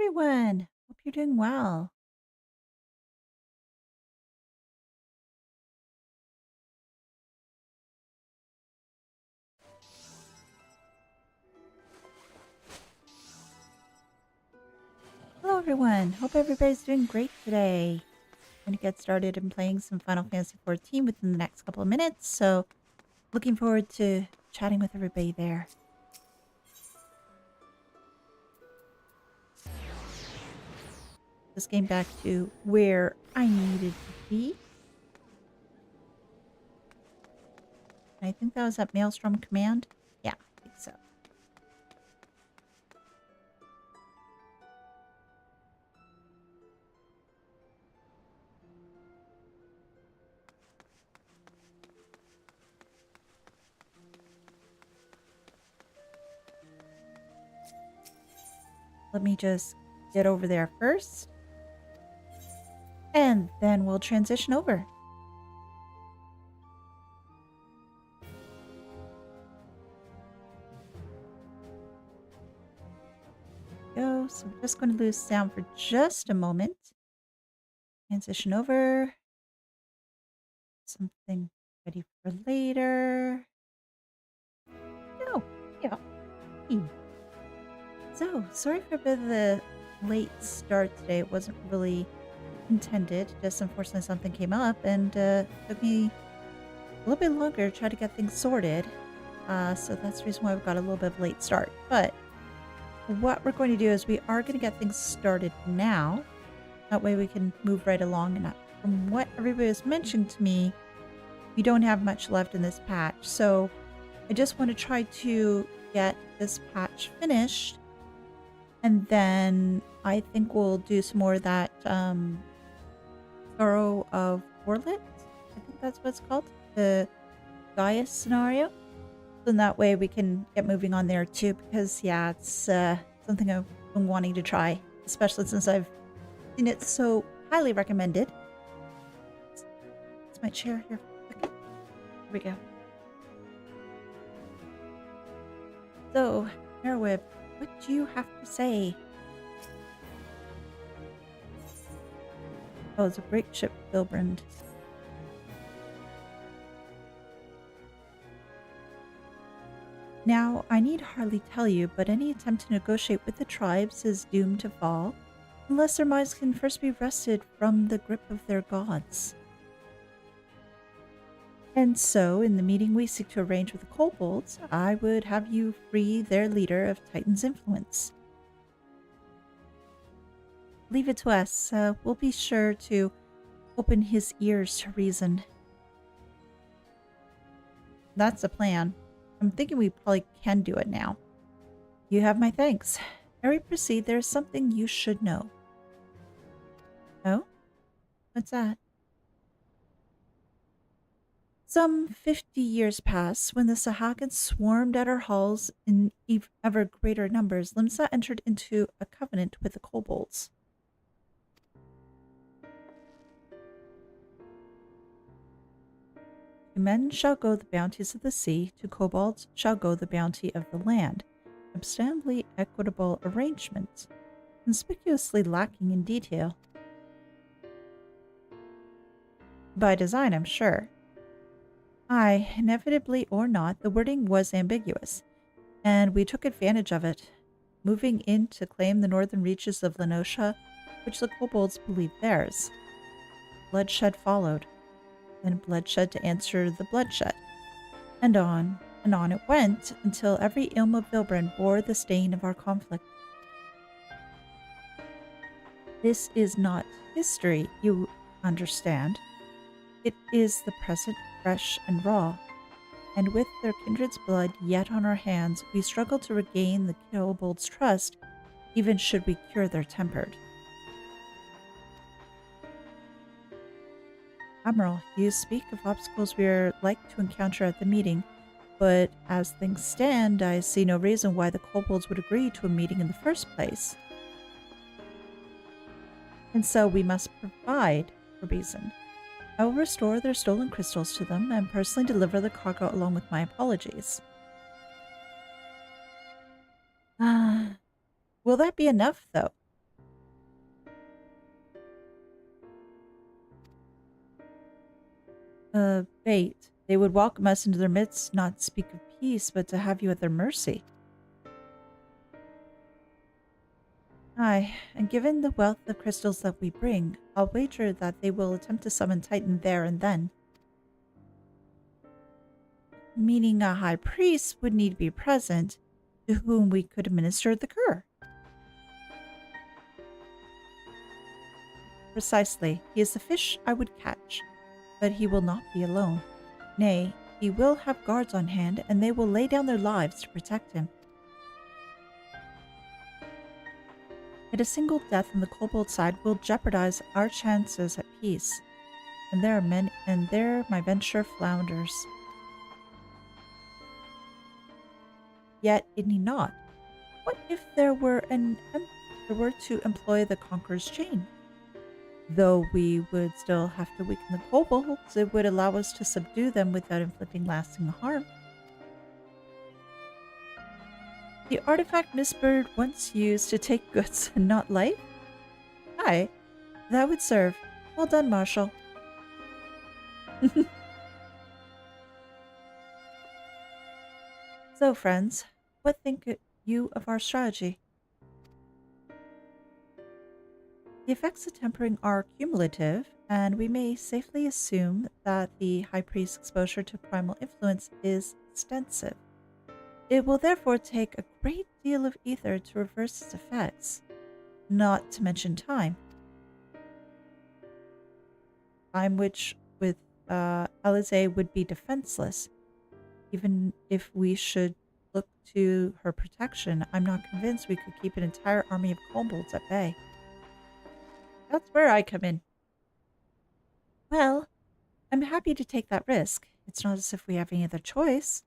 everyone. Hope you're doing well. Hello, everyone. Hope everybody's doing great today. I'm going to get started in playing some Final Fantasy XIV within the next couple of minutes, so looking forward to chatting with everybody there. Just getting back to where I needed to be. I think that was at Maelstrom Command. Yeah, I think so. Let me just get over there first. And then we'll transition over. So I'm just going to lose sound for just a moment. Transition over. Something ready for later. Oh, yeah. So, sorry for a bit of the late start today. It wasn't really intended. Just unfortunately something came up and took me a little bit longer to try to get things sorted. So that's the reason why we've got a little bit of a late start. But what we're going to do is we are going to get things started now. That way we can move right along. And from what everybody has mentioned to me, we don't have much left in this patch. So I just want to try to get this patch finished. And then I think we'll do some more of that Sorrow of Warlit. I think that's what it's called. The Gaius scenario. So in that way we can get moving on there too. Because yeah, it's something I've been wanting to try. Especially since I've seen it so highly recommended. It's my chair here. Okay. Here we go. So, Merwib, what do you have to say? Oh, it's a great ship, Bilbrand. Now, I need hardly tell you, but any attempt to negotiate with the tribes is doomed to fall, unless their minds can first be wrested from the grip of their gods. And so, in the meeting we seek to arrange with the kobolds, I would have you free their leader of Titan's influence. Leave it to us. We'll be sure to open his ears to reason. That's the plan. I'm thinking we probably can do it now. You have my thanks. Ere we proceed, there's something you should know. Oh? What's that? Some 50 years pass when the Sahagins swarmed at our halls in ever greater numbers. Limsa entered into a covenant with the kobolds. To men shall go the bounties of the sea, to kobolds shall go the bounty of the land. Substantially equitable arrangements, conspicuously lacking in detail. By design, I'm sure. Aye, inevitably or not, the wording was ambiguous, and we took advantage of it, moving in to claim the northern reaches of Lenosha, which the kobolds believed theirs. Bloodshed followed, then bloodshed to answer the bloodshed, and on it went, until every ilm of Bilbrand bore the stain of our conflict. This is not history, you understand. It is the present, fresh and raw, and with their kindred's blood yet on our hands, we struggle to regain the kobolds' trust, even should we cure their tempered. Admiral, you speak of obstacles we are like to encounter at the meeting, but as things stand, I see no reason why the kobolds would agree to a meeting in the first place. And so we must provide for reason. I will restore their stolen crystals to them and personally deliver the cargo along with my apologies. Will that be enough, though? Bait. They would welcome us into their midst, not speak of peace, but to have you at their mercy. Aye, and given the wealth of crystals that we bring, I'll wager that they will attempt to summon Titan there and then. Meaning a high priest would need to be present, to whom we could administer the cure. Precisely. He is the fish I would catch, but he will not be alone. Nay, he will have guards on hand, and they will lay down their lives to protect him. Yet a single death on the kobold side will jeopardize our chances at peace, and there my venture flounders. Yet it need not. What if there were to employ the Conqueror's chain? Though we would still have to weaken the kobolds, it would allow us to subdue them without inflicting lasting harm. The artifact Miss Bird once used to take goods and not life? Aye, that would serve. Well done, Marshal. So, friends, what think you of our strategy? The effects of tempering are cumulative, and we may safely assume that the High Priest's exposure to primal influence is extensive. It will therefore take a great deal of ether to reverse its effects, not to mention time. Time which, with Elise, would be defenseless. Even if we should look to her protection, I'm not convinced we could keep an entire army of kobolds at bay. That's where I come in. Well, I'm happy to take that risk. It's not as if we have any other choice.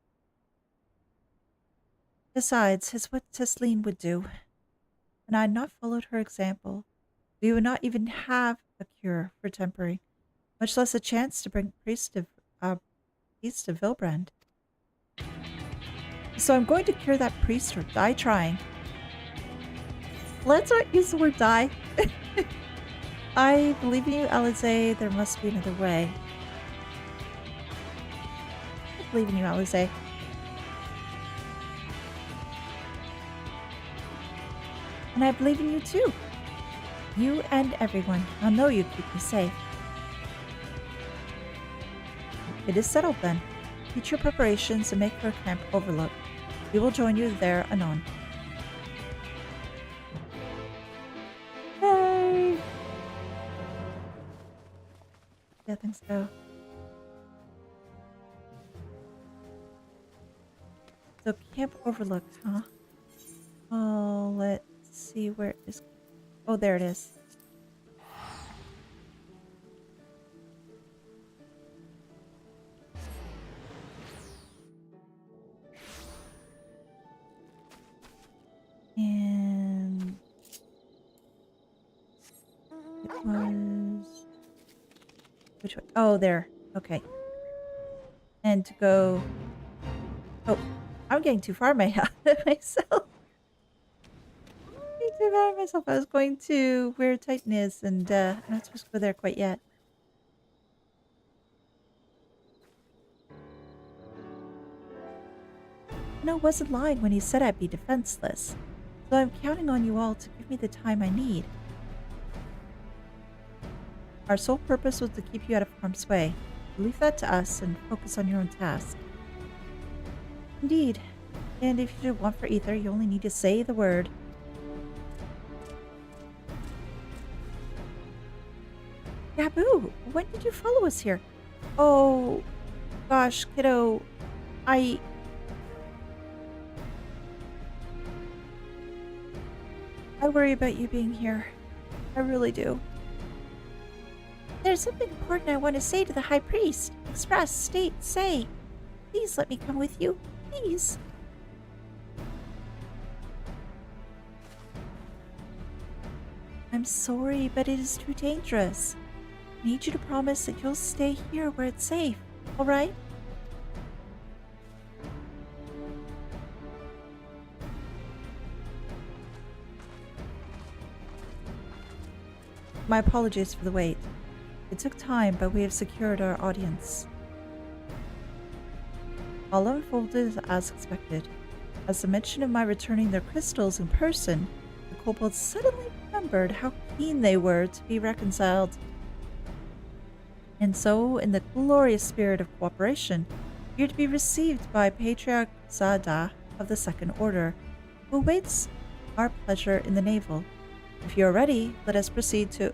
Besides, it's what Tesleen would do. And I had not followed her example, we would not even have a cure for tempering, much less a chance to bring peace to Vilbrand. So I'm going to cure that priest or die trying. Let's not use the word die. I believe in you, Alize. There must be another way. I believe in you, Alize. And I believe in you too. You and everyone. I'll know you keep me safe. It is settled then. Teach your preparations and make for a camp overlook. We will join you there anon. Hey! Yeah, things go. So camp overlook, huh? Oh, let's see where it is. Oh, there it is. And it was which way? Oh, there. Okay. And to go. Oh, I'm getting too far myself. Too bad of myself. I was going to where Titan is, and I'm not supposed to go there quite yet. No, wasn't lying when he said I'd be defenseless. So I'm counting on you all to give me the time I need. Our sole purpose was to keep you out of harm's way. Leave that to us and focus on your own task. Indeed. And if you want for ether, you only need to say the word. Gaboo, when did you follow us here? Oh, gosh, kiddo. I worry about you being here. I really do. There's something important I want to say to the High Priest. Express, state, say. Please let me come with you. Please. I'm sorry, but it is too dangerous. I need you to promise that you'll stay here where it's safe, alright? My apologies for the wait. It took time, but we have secured our audience. All unfolded as expected. As the mention of my returning their crystals in person, the kobolds suddenly remembered how keen they were to be reconciled. And so, in the glorious spirit of cooperation, you're to be received by Patriarch Zada of the Second Order, who awaits our pleasure in the navel. If you are ready, let us proceed to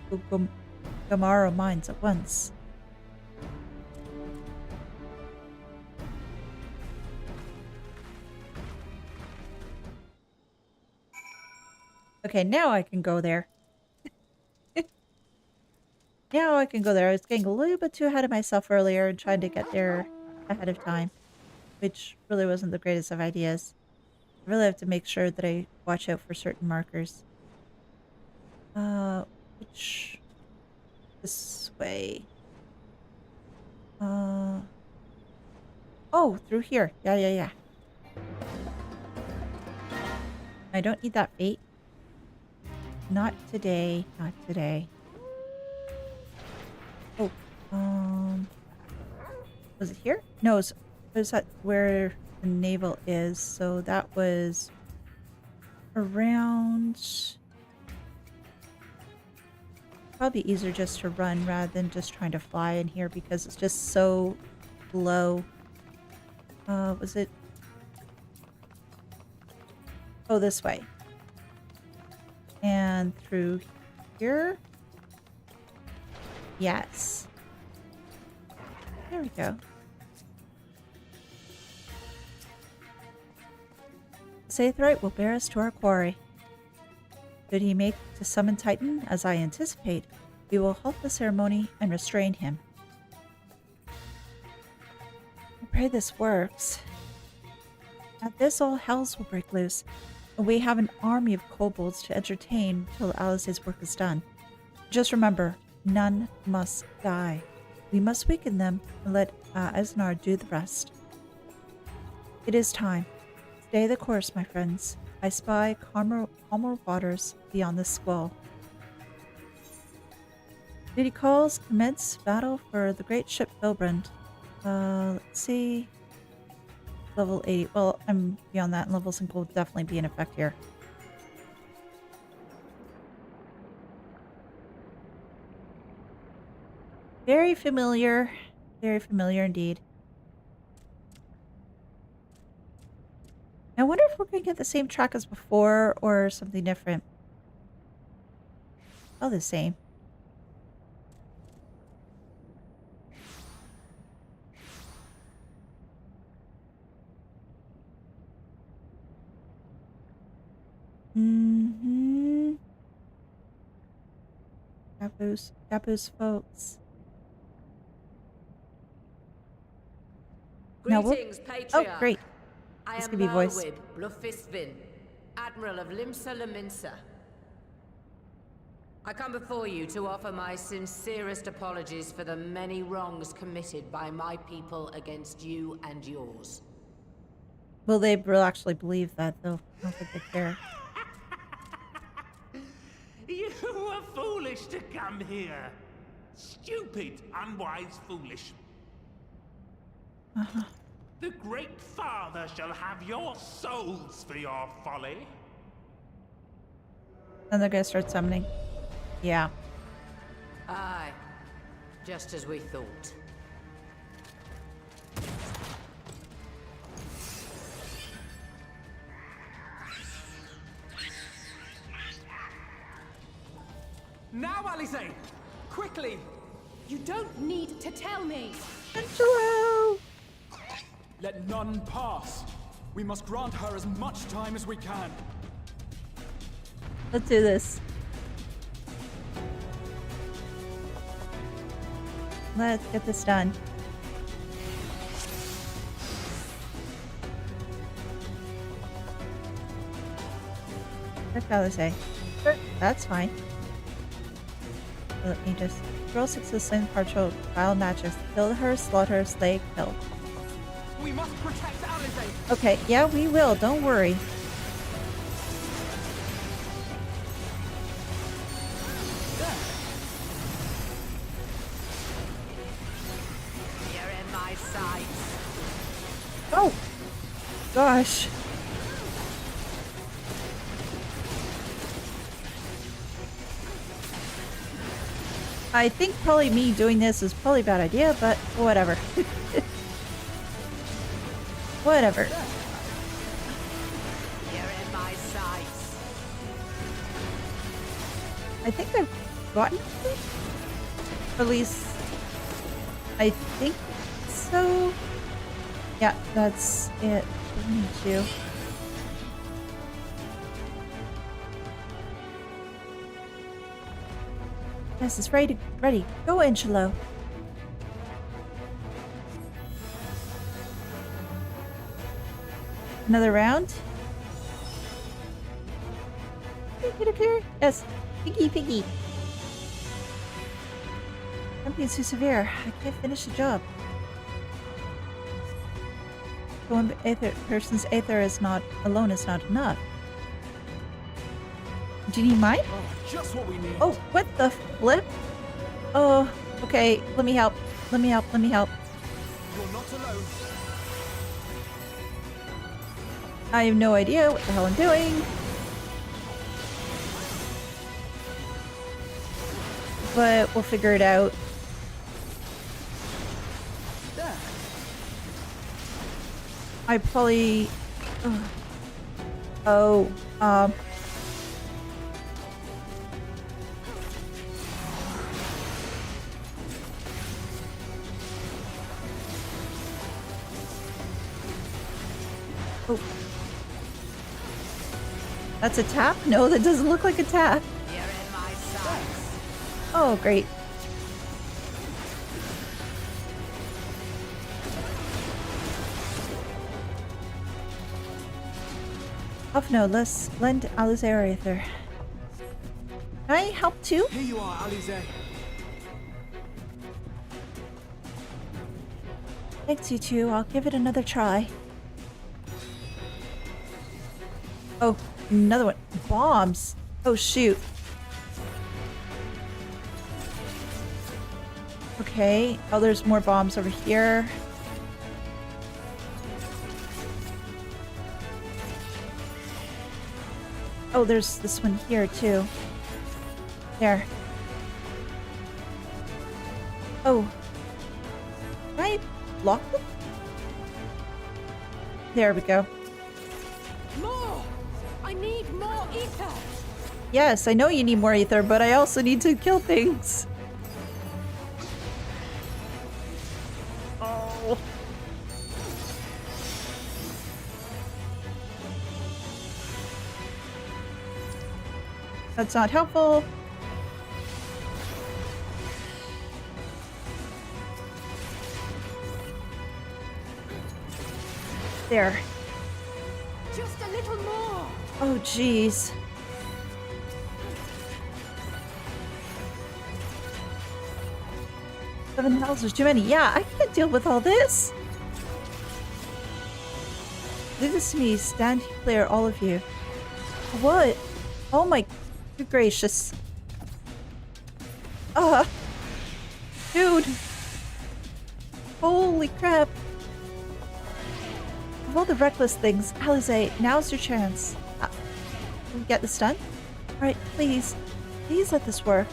Gamaro Mines at once. Okay, now I can go there. Now I can go there. I was getting a little bit too ahead of myself earlier and trying to get there ahead of time, which really wasn't the greatest of ideas. I really have to make sure that I watch out for certain markers. Which... This way. Oh, through here. Yeah. I don't need that fate. Not today. Not today. Oh, was it here? No, it was that where the navel is. So that was around... Probably easier just to run rather than just trying to fly in here because it's just so low. Was it? Oh, this way. And through here? Yes. There we go. Saithright will bear us to our quarry. Should he make to summon Titan, as I anticipate, we will halt the ceremony and restrain him. I pray this works. At this, all hells will break loose, and we have an army of kobolds to entertain till Alice's work is done. Just remember, none must die. We must weaken them and let Esnar do the rest. It is time. Stay the course, my friends. I spy calmer waters beyond this squall. Duty calls, commence battle for the great ship Vilbrand. Let's see. Level 80. Well, I'm beyond that, and level sync will definitely be in effect here. Very familiar. Very familiar indeed. I wonder if we're going to get the same track as before or something different. Oh, the same. Caboose folks. Greetings, Patriarch. Oh, great. I This am could be voice. Merwib Blufisvin, Admiral of Limsa Laminsa. I come before you to offer my sincerest apologies for the many wrongs committed by my people against you and yours. Well, they will actually believe that, though. I don't think they care. You were foolish to come here. Stupid, unwise, foolish. The Great Father shall have your souls for your folly. Then they're gonna start summoning. Yeah. Aye, just as we thought. Now, Alice! Quickly! You don't need to tell me! Angelo! Let none pass. We must grant her as much time as we can. Let's do this. Let's get this done. That's how they say. Sure, that's fine. Let me just roll 6 of sling partial vile matches. Kill her, slaughter, slay, kill. We must protect Alice! Okay, yeah, we will. Don't worry. You're in my sights. Oh! gosh. I think probably me doing this is probably a bad idea, but whatever. Whatever. You're in my sights. I think I've gotten it. Or at least I think so. Yeah, that's it. I need you. Yes, it's ready. Ready. Go, Angelo. Another round. Clear. Yes. Piggy. I'm being too severe. I can't finish the job. One person's aether is not alone is not enough. Do you need mine? Oh, just what we need. Oh, what the flip? Oh, okay. Let me help. Let me help. You're not alone. I have no idea what the hell I'm doing. But we'll figure it out. There. I probably... Oh, Oh. That's a tap? No, that doesn't look like a tap. You're in my sights. Oh, great. Off no, let's lend Alice Aether. Can I help too? Here you are, Elise. Thanks, you two. I'll give it another try. Oh, another one. Bombs. Oh, shoot. Okay. Oh, there's more bombs over here. Oh, there's this one here, too. There. Oh. Can I block them? There we go. More! I need more ether! Yes, I know you need more ether, but I also need to kill things. Oh. That's not helpful. There. Just a little more! Oh, jeez. Seven hells is too many. Yeah, I can't deal with all this. Leave this to me. Stand clear, all of you. What? Oh my good gracious. Dude. Holy crap. Of all the reckless things, Alize, now's your chance. Can we get this done? Alright, please. Please let this work.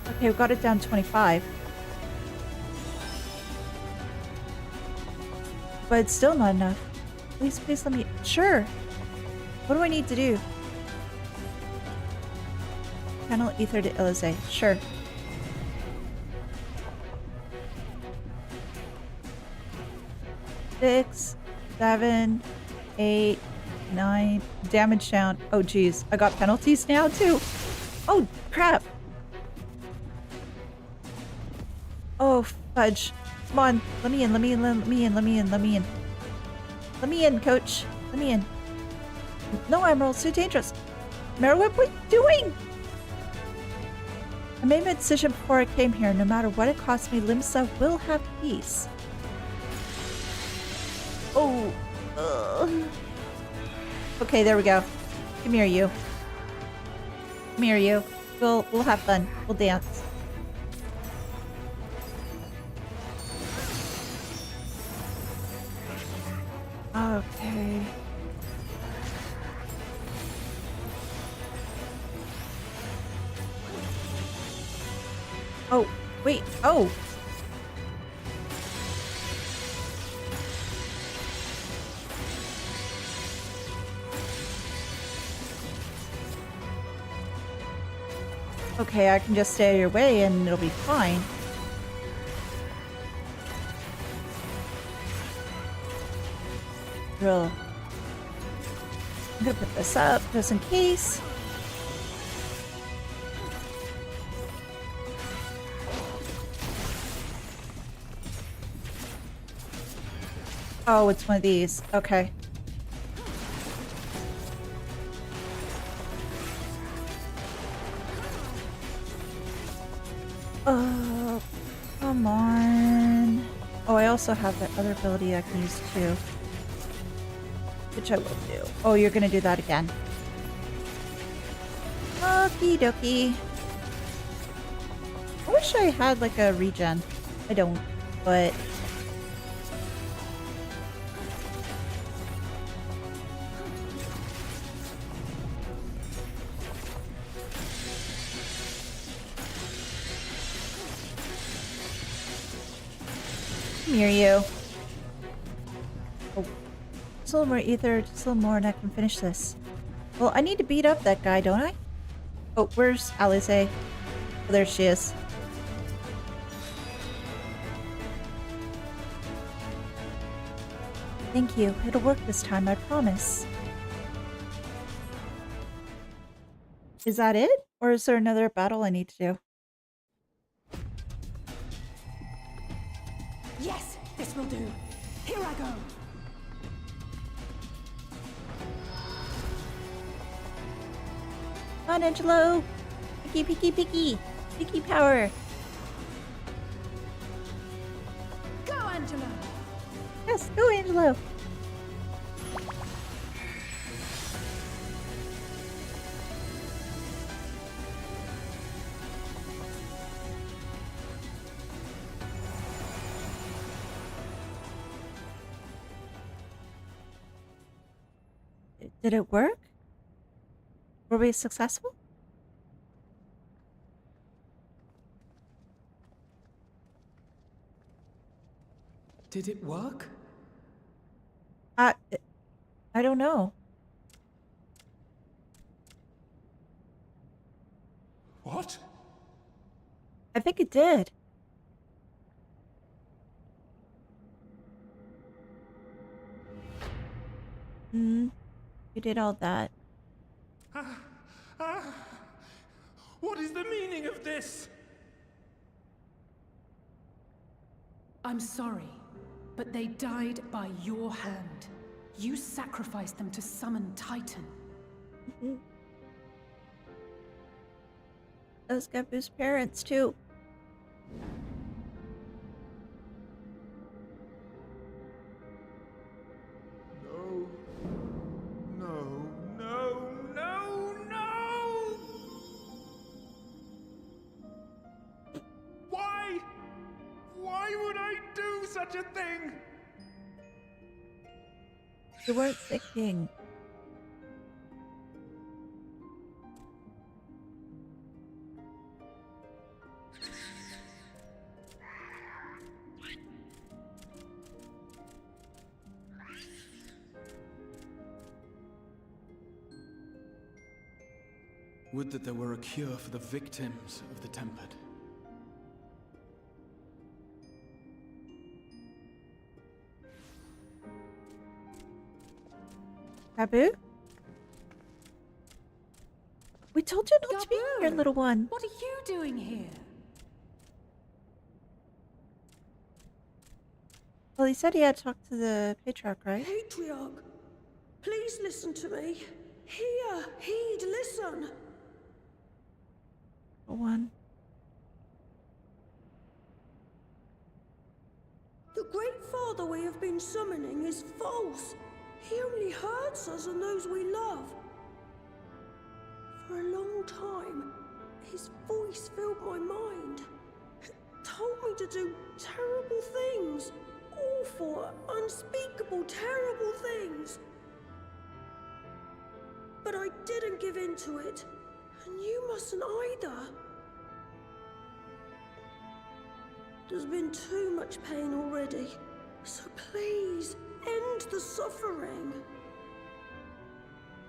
Okay, we got it down to 25. But it's still not enough. Please let me... Sure. What do I need to do? Channel ether to Elise. Sure. Six, 7, 8, 9. Damage down. Oh, geez. I got penalties now, too. Oh, crap. Oh, fudge. Come on. Let me in, let me in, let me in, let me in, let me in. Let me in, coach. Let me in. No, Emerald. It's too dangerous. Merriweb, what are you doing? I made my decision before I came here. No matter what it costs me, Limsa will have peace. Oh. Okay, there we go. Come here, you. Come here, you. We'll have fun. We'll dance. Okay. Oh, wait. Oh. Okay, I can just stay out of your way and it'll be fine. Drill. I'm gonna put this up just in case. Oh, it's one of these. Okay. Oh, come on. Oh, I also have that other ability I can use too. Which I will do. Oh, you're gonna do that again. Okie dokie. I wish I had like a regen. I don't, but... Come here, you. Oh. Just a little more ether, just a little more, and I can finish this. Well, I need to beat up that guy, don't I? Oh, where's Elise? Oh, there she is. Thank you. It'll work this time, I promise. Is that it? Or is there another battle I need to do? Yes, this will do. Here I go. Come on, Angelo! Picky, picky, picky! Picky power! Go, Angelo. Yes, go, Angelo! Did it work? Were we successful? Did it work? I don't know. What? I think it did. You did all that. What is the meaning of this? I'm sorry, but they died by your hand. You sacrificed them to summon Titan. Those Gabu's parents, too. No. No, no, no, no! Why? Why would I do such a thing? You weren't thinking. Would that there were a cure for the victims of the Tempered. Gabu? We told you not to be here, little one. What are you doing here? Well, he said he had talked to the patriarch, right? Patriarch, please listen to me. Hear, heed, listen. Little one. The Great Father we have been summoning is false. He only hurts us and those we love. For a long time, his voice filled my mind. It told me to do terrible things, awful, unspeakable, terrible things. But I didn't give in to it, and you mustn't either. There's been too much pain already, so please, end the suffering.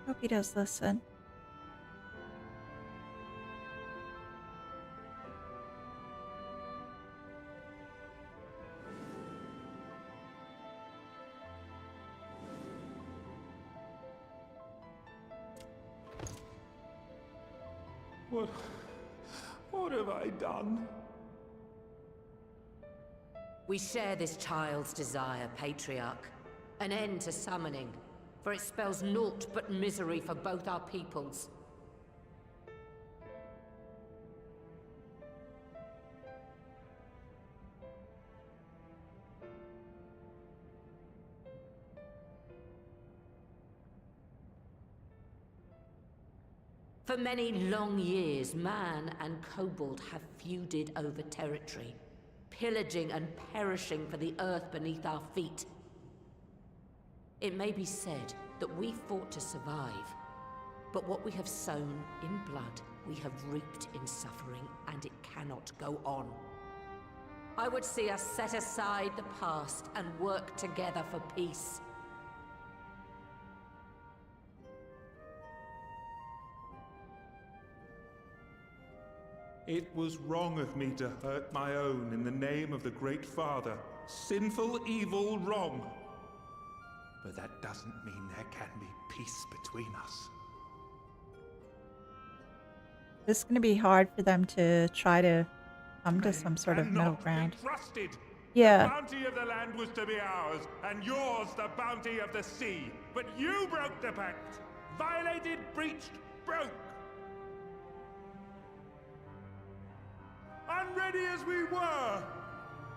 Hope he does listen. What have I done? We share this child's desire, Patriarch. An end to summoning, for it spells naught but misery for both our peoples. For many long years, man and kobold have feuded over territory, pillaging and perishing for the earth beneath our feet. It may be said that we fought to survive, but what we have sown in blood, we have reaped in suffering, and it cannot go on. I would see us set aside the past and work together for peace. It was wrong of me to hurt my own in the name of the Great Father. Sinful, evil, wrong. But that doesn't mean there can be peace between us. This is going to be hard for them to try to come to some sort of middle ground. Trusted. Yeah. The bounty of the land was to be ours, and yours the bounty of the sea. But you broke the pact. Violated, breached, broke. Unready as we were,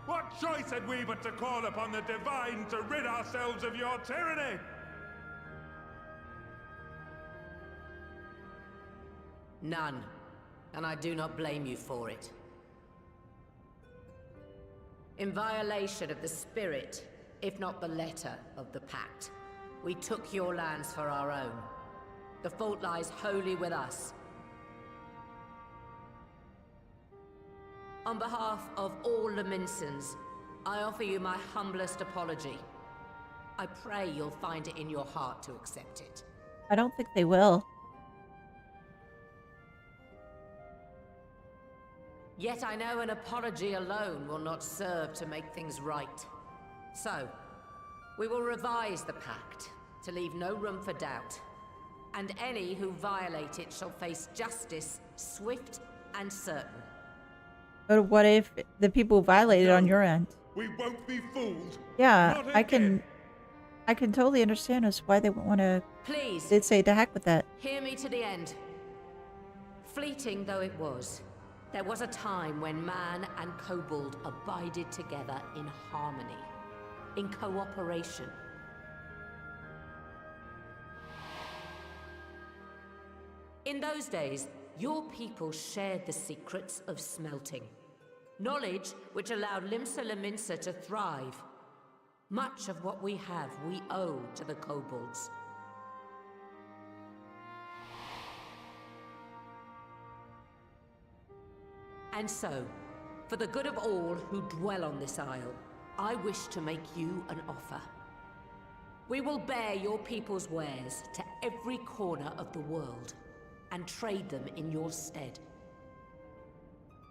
what choice had we but to call upon the divine to rid ourselves of your tyranny? None, and I do not blame you for it. In violation of the spirit, if not the letter of the pact, we took your lands for our own. The fault lies wholly with us. On behalf of all Laminsons, I offer you my humblest apology. I pray you'll find it in your heart to accept it. I don't think they will. Yet I know an apology alone will not serve to make things right. So, we will revise the pact to leave no room for doubt. And any who violate it shall face justice, swift and certain. But what if the people violated on your end? We won't be fooled. Yeah, Not I again. can totally understand as why they would want to. Please, They'd say to heck with that. hear me to the end. Fleeting though it was, there was a time when man and kobold abided together in harmony, in cooperation. In those days, your people shared the secrets of smelting. Knowledge which allowed Limsa Laminsa to thrive. Much of what we have, we owe to the kobolds. And so, for the good of all who dwell on this isle, I wish to make you an offer. We will bear your people's wares to every corner of the world, and trade them in your stead.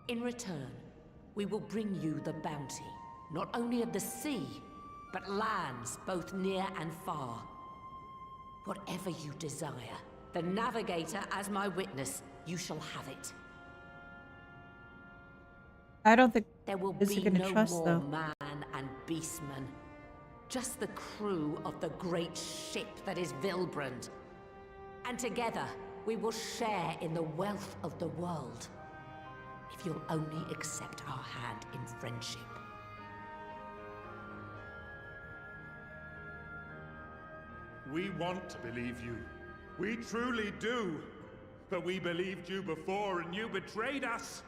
In return, we will bring you the bounty, not only of the sea, but lands both near and far. Whatever you desire, the Navigator as my witness, you shall have it. I don't think There will is he be going to no trust more though. man and beastman. Just the crew of the great ship that is Vilbrand. And together, we will share in the wealth of the world. If you'll only accept our hand in friendship. We want to believe you. We truly do. But we believed you before and you betrayed us.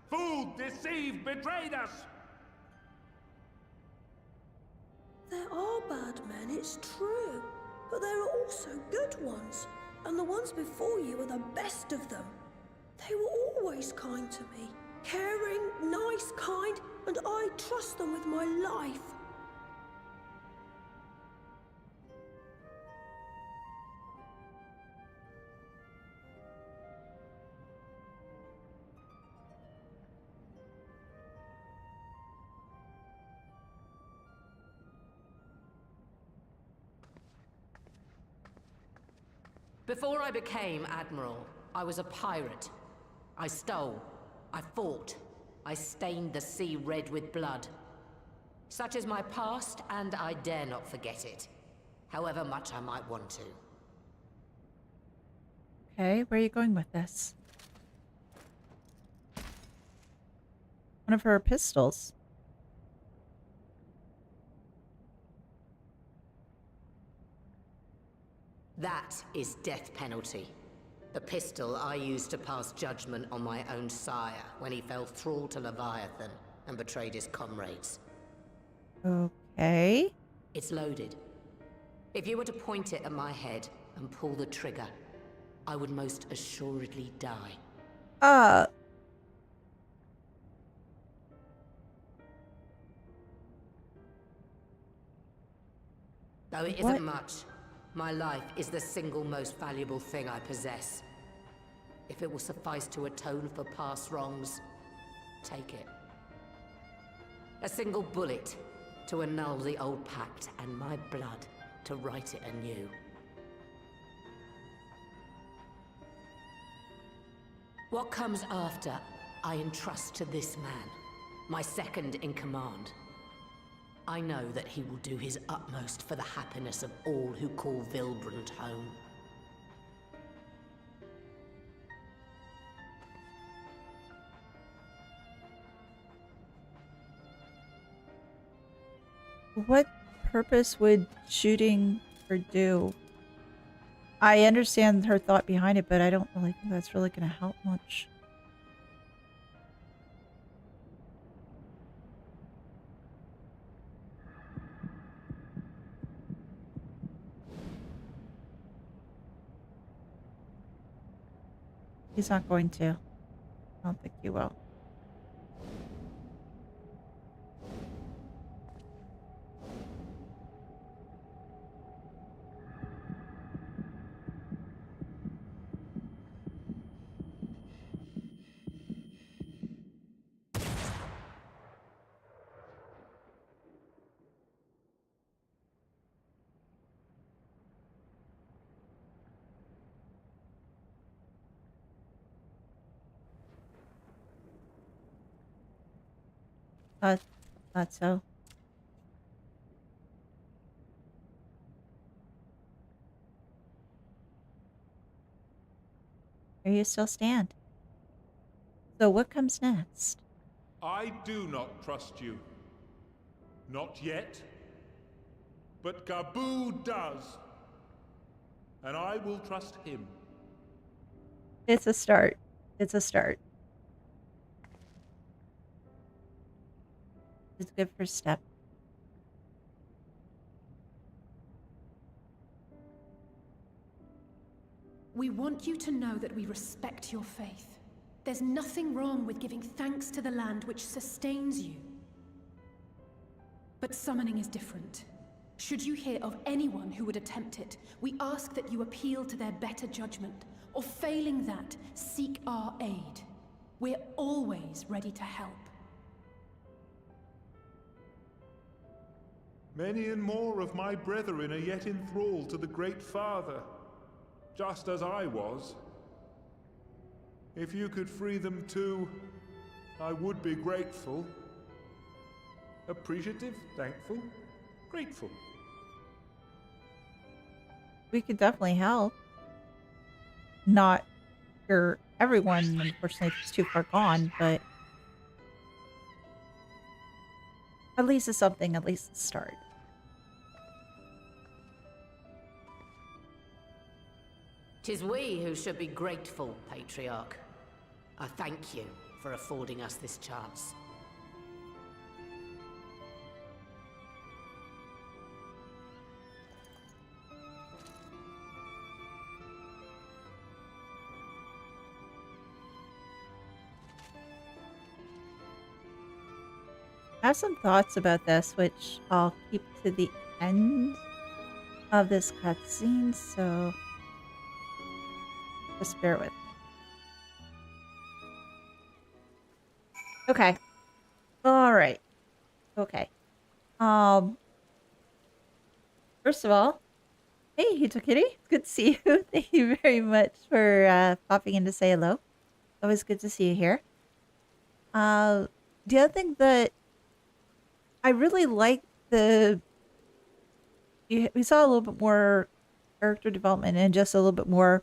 Fooled, deceived, betrayed us. There are bad men, it's true. But there are also good ones. And the ones before you are the best of them. They were always kind to me. Caring, nice, kind, and I trust them with my life. Before I became Admiral, I was a pirate. I stole. I fought. I stained the sea red with blood. Such is my past, and I dare not forget it. However much I might want to. Okay, where are you going with this? One of her pistols. That is death penalty. The pistol I used to pass judgment on my own sire when he fell thrall to Leviathan and betrayed his comrades. Okay. It's loaded. If you were to point it at my head and pull the trigger, I would most assuredly die. Though it What? isn't much, my life is the single most valuable thing I possess. If it will suffice to atone for past wrongs, take it. A single bullet to annul the old pact, and my blood to write it anew. What comes after, I entrust to this man, my second in command. I know that he will do his utmost for the happiness of all who call Vilbrand home. What purpose would shooting her do? I understand her thought behind it, but I don't really think that's really going to help much. He's not going to. I don't think he will. Thought so. Here you still stand. So what comes next? I do not trust you. Not yet. But Gabu does. And I will trust him. It's a start. It's a start. It's a good first step. We want you to know that we respect your faith. There's nothing wrong with giving thanks to the land which sustains you. But summoning is different. Should you hear of anyone who would attempt it, we ask that you appeal to their better judgment, or failing that, seek our aid. We're always ready to help. Many and more of my brethren are yet enthralled to the Great Father, just as I was. If you could free them too, I would be grateful. Appreciative, thankful, grateful. We could definitely help. Not for everyone, unfortunately, if it's too far gone, but at least it's something, at least it's a start. Tis we who should be grateful, Patriarch. I thank you for affording us this chance. have some thoughts about this, which I'll keep to the end of this cutscene, so just bear with me. Okay. All right. Okay. First of all, hey, Hito Kitty. It's good to see you. Thank you very much for popping in to say hello. Always good to see you here. The other thing that I really like we saw a little bit more character development and just a little bit more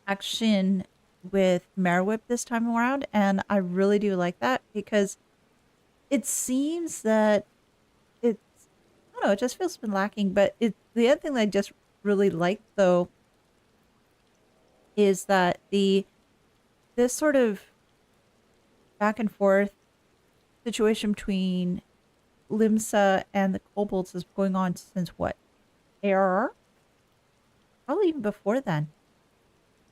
action with Merwip this time around, and I really do like that because it seems that it's, I don't know, it just feels been lacking. But the other thing that I just really like though is that this sort of back and forth situation between Limsa and the kobolds is going on since what? ARR? Probably even before then.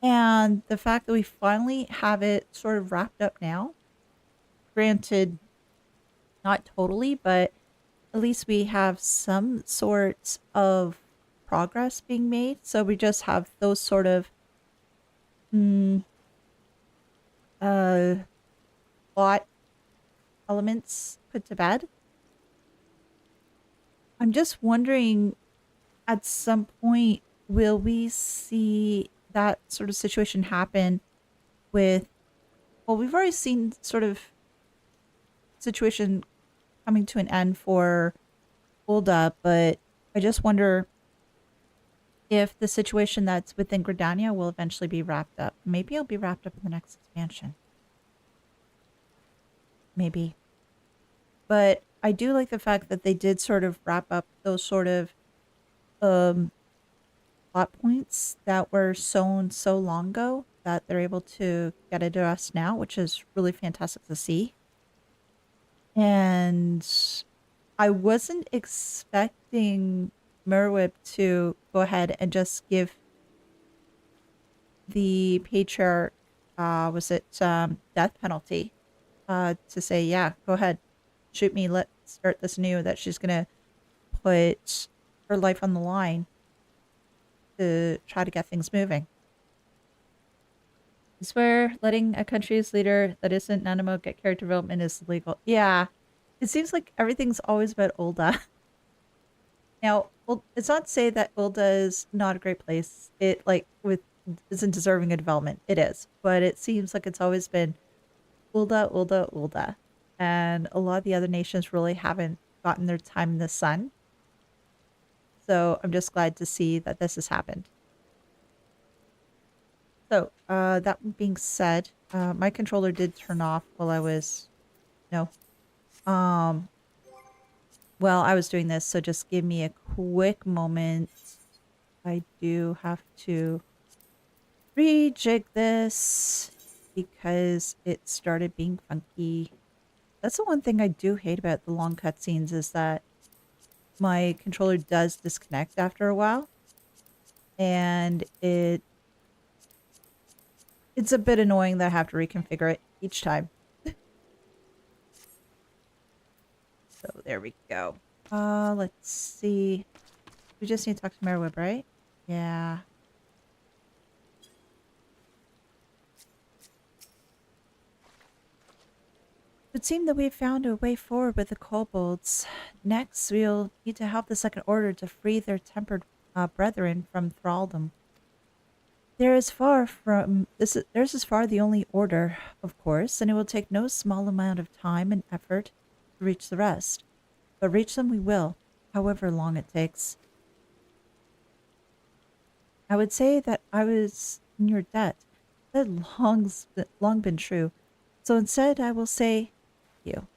And the fact that we finally have it sort of wrapped up now, granted, not totally, but at least we have some sorts of progress being made. So we just have those sort of plot elements put to bed. I'm just wondering, at some point, will we see that sort of situation happen with, well, we've already seen sort of situation coming to an end for Ulda, but I just wonder if the situation that's within Gridania will eventually be wrapped up. Maybe it'll be wrapped up in the next expansion. Maybe. But I do like the fact that they did sort of wrap up those sort of plot points that were sown so long ago, that they're able to get addressed now, which is really fantastic to see. And I wasn't expecting Merwip to go ahead and just give the patriarch, death penalty, to say, yeah, go ahead, shoot me, let's start this new, that she's gonna put her life on the line to try to get things moving. I swear, letting a country's leader that isn't Nanamo get character development is illegal. Yeah, it seems like everything's always about Ulda. Now, it's not to say that Ulda is not a great place. It, like, isn't deserving of development. It is. But it seems like it's always been Ulda, Ulda, Ulda. And a lot of the other nations really haven't gotten their time in the sun. So I'm just glad to see that this has happened. So, that being said, my controller did turn off while I was, while I was doing this. So just give me a quick moment. I do have to rejig this because it started being funky. That's the one thing I do hate about the long cutscenes, is that my controller does disconnect after a while, and it's a bit annoying that I have to reconfigure it each time. So there we go. Let's see. We just need to talk to Merwip, right? Yeah. It would seem that we've found a way forward with the kobolds. Next, we'll need to help the Second Order to free their tempered brethren from thraldom. Theirs is far the only order, of course, and it will take no small amount of time and effort to reach the rest. But reach them we will, however long it takes. I would say that I was in your debt. That has long been true. So instead, I will say you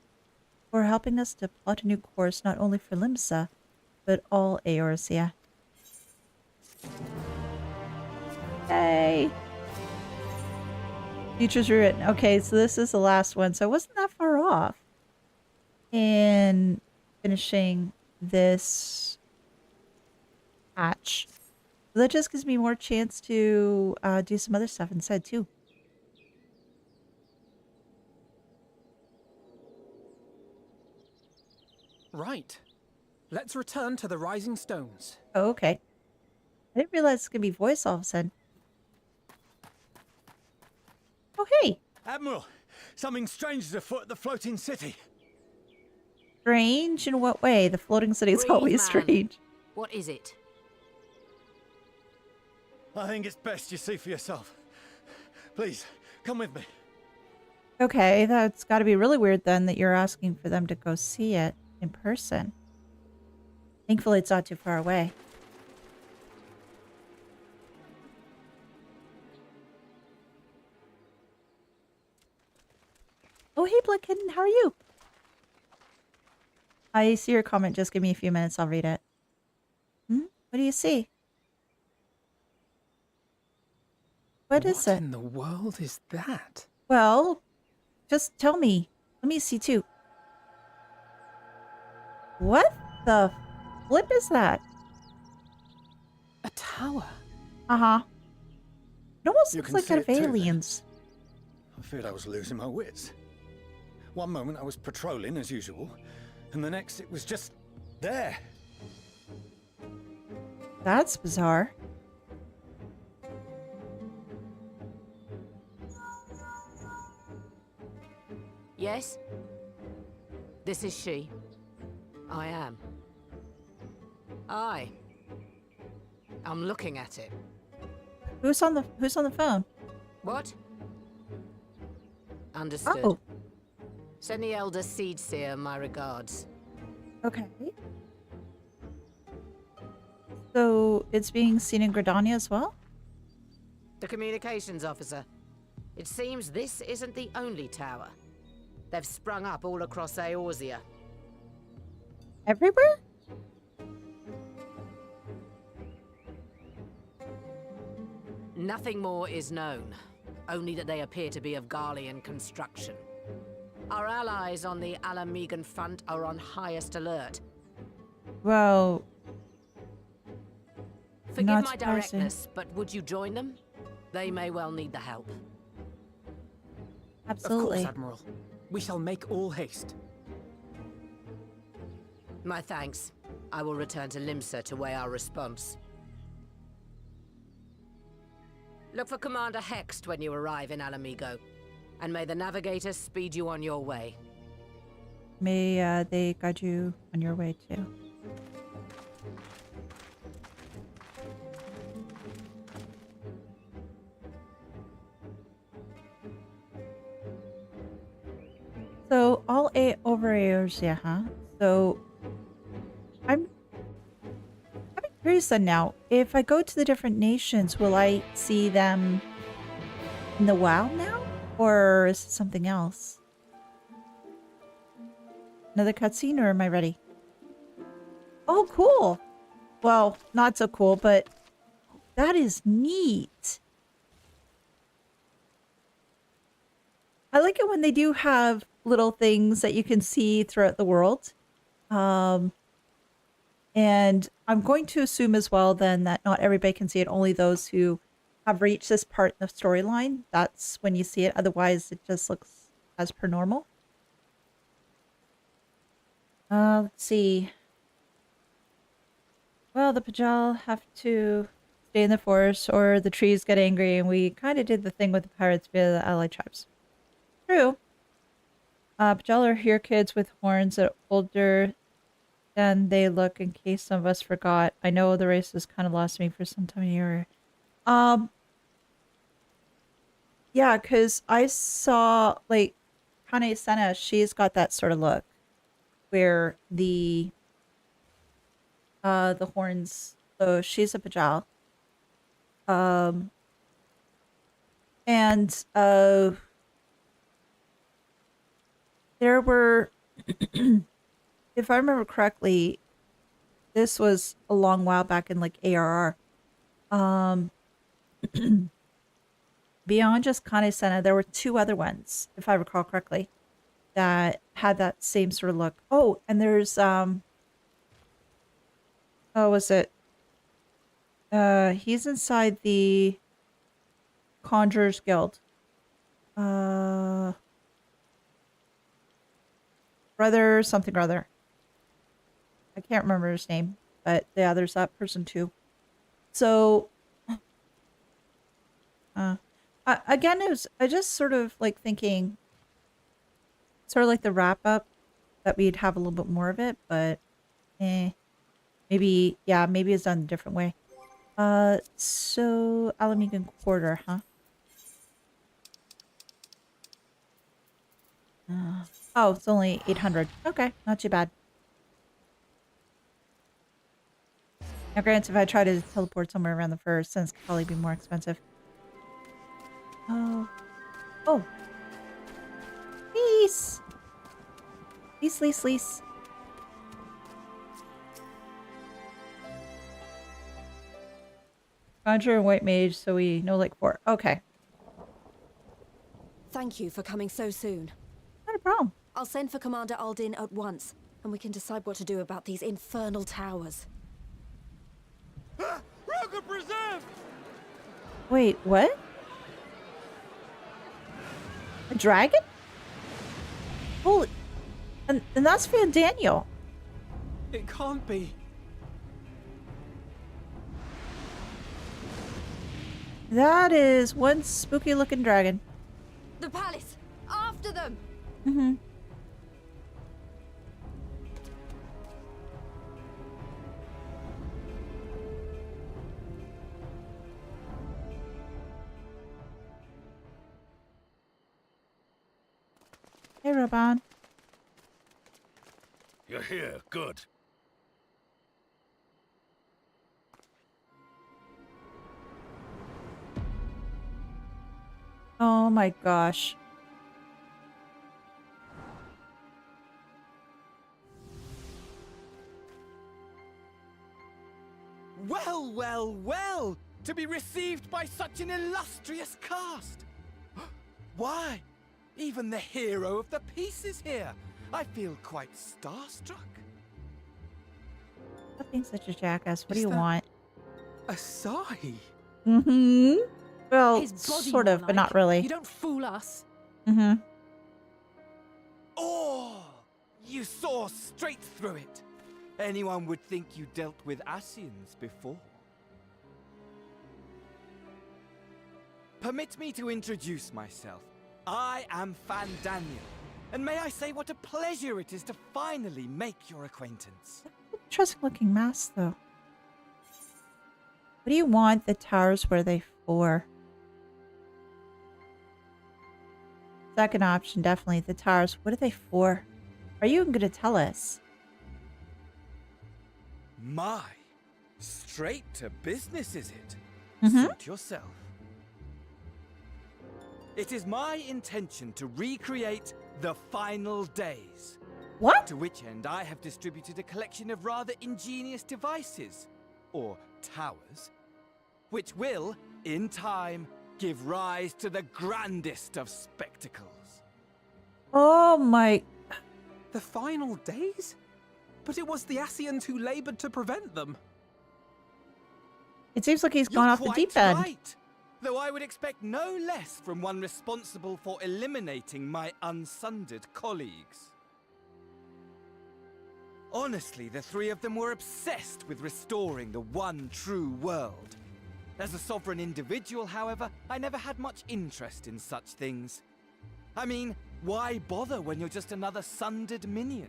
for helping us to plot a new course, not only for Limsa, but all Eorzea. Hey! Future's rewritten. Okay, so this is the last one. So I wasn't that far off in finishing this patch. So that just gives me more chance to do some other stuff inside too. Right. Let's return to the Rising Stones. Oh, okay. I didn't realize it's gonna be voice all of a sudden. Oh, hey. Admiral, something strange is afoot at the floating city. Strange in what way? The floating city is Breathe, always man. strange. What is it? I think it's best you see for yourself. Please, come with me. Okay, that's got to be really weird then that you're asking for them to go see it in person. Thankfully, it's not too far away. Oh, hey, Black Kitten, how are you? I see your comment. Just give me a few minutes. I'll read it. What do you see? What is it? in the world is that? Well, just tell me. Let me see too. What the flip is that? A tower. Uh-huh. It almost You looks can like see out it of too, then? Aliens. I feared I was losing my wits. One moment I was patrolling as usual, and the next it was just there. That's bizarre. Yes? This is she. I am. I'm looking at it. Who's on the phone? What? Understood. Oh, Send the Elder Seedseer my regards. okay. So it's being seen in Gridania as well? The communications officer. It seems this isn't the only tower. They've sprung up all across Eorzea. Everywhere? Nothing more is known. Only that they appear to be of Garlean construction. Our allies on the Elehayyme front are on highest alert. Well, Forgive Not my surprising. directness, but would you join them? They may well need the help. absolutely. Of course, Admiral. We shall make all haste. My thanks. I will return to Limsa to weigh our response. Look for Commander Hext when you arrive in Alamigo, and may the Navigator speed you on your way. May they guide you on your way too. So all eight over Eorzea, huh? So I'm curious then now. If I go to the different nations, will I see them in the WoW now? Or is it something else? Another cutscene, or am I ready? Oh, cool. Well, not so cool, but that is neat. I like it when they do have little things that you can see throughout the world. And I'm going to assume as well then that not everybody can see it, only those who have reached this part in the storyline. That's when you see it. Otherwise, it just looks as per normal. Let's see. Well, the Pajal have to stay in the forest or the trees get angry, and we kind of did the thing with the pirates via the allied tribes. True. Pajal are here kids with horns that are older than they look, in case some of us forgot. I know the race has kind of lost me for some time here. Yeah, because I saw, like, Kane Senna, she's got that sort of look where the horns, so she's a Pajal. And there were, if I remember correctly, this was a long while back in like ARR. Beyond just Kane Senna, there were two other ones, if I recall correctly, that had that same sort of look. Oh, and there's oh, was it? He's inside the Conjurers Guild. Brother something or other. I can't remember his name, but yeah, there's that person too. So, again, I just sort of like thinking, sort of like the wrap up, that we'd have a little bit more of it, but maybe, yeah, maybe it's done a different way. So Alamegan Quarter, huh? Oh, it's only 800. Okay, not too bad. Now, granted, if I try to teleport somewhere around the first, then it's probably be more expensive. Oh. Oh. Lease! Lease. Conjure and White Mage, so we know like 4. Okay. Thank you for coming so soon. Not a problem. I'll send for Commander Aldin at once, and we can decide what to do about these infernal towers. Rogue preserve! Wait, what? A dragon? Holy... And that's Van Daniel. It can't be. That is one spooky looking dragon. The palace! After them! Mm-hmm. Hey, Raban. You're here, good. Oh my gosh. Well, well, well! To be received by such an illustrious cast! Why? Even the hero of the piece is here! I feel quite starstruck. Stop being such a jackass. What do Is you that- want? Asahi? Mm-hmm. Well, His body sort more of, but not like. really. You don't fool us. Mm-hmm. Oh! You saw straight through it! Anyone would think you dealt with Asians before. Permit me to introduce myself. I am Fan Daniel, and may I say what a pleasure it is to finally make your acquaintance. Interesting looking mask, though. What do you want? The towers were they for? Second option, definitely. The towers, what are they for? Are you even going to tell us? My, straight to business, is it? Mm-hmm. Suit yourself. It is my intention to recreate the final days. What? To which end I have distributed a collection of rather ingenious devices, or towers, which will, in time, give rise to the grandest of spectacles. Oh my... The final days? But it was the Asians who labored to prevent them. It seems like he's You're gone off the quite deep end. right. Though I would expect no less from one responsible for eliminating my unsundered colleagues. Honestly, the three of them were obsessed with restoring the one true world. As a sovereign individual, however, I never had much interest in such things. I mean, why bother when you're just another sundered minion?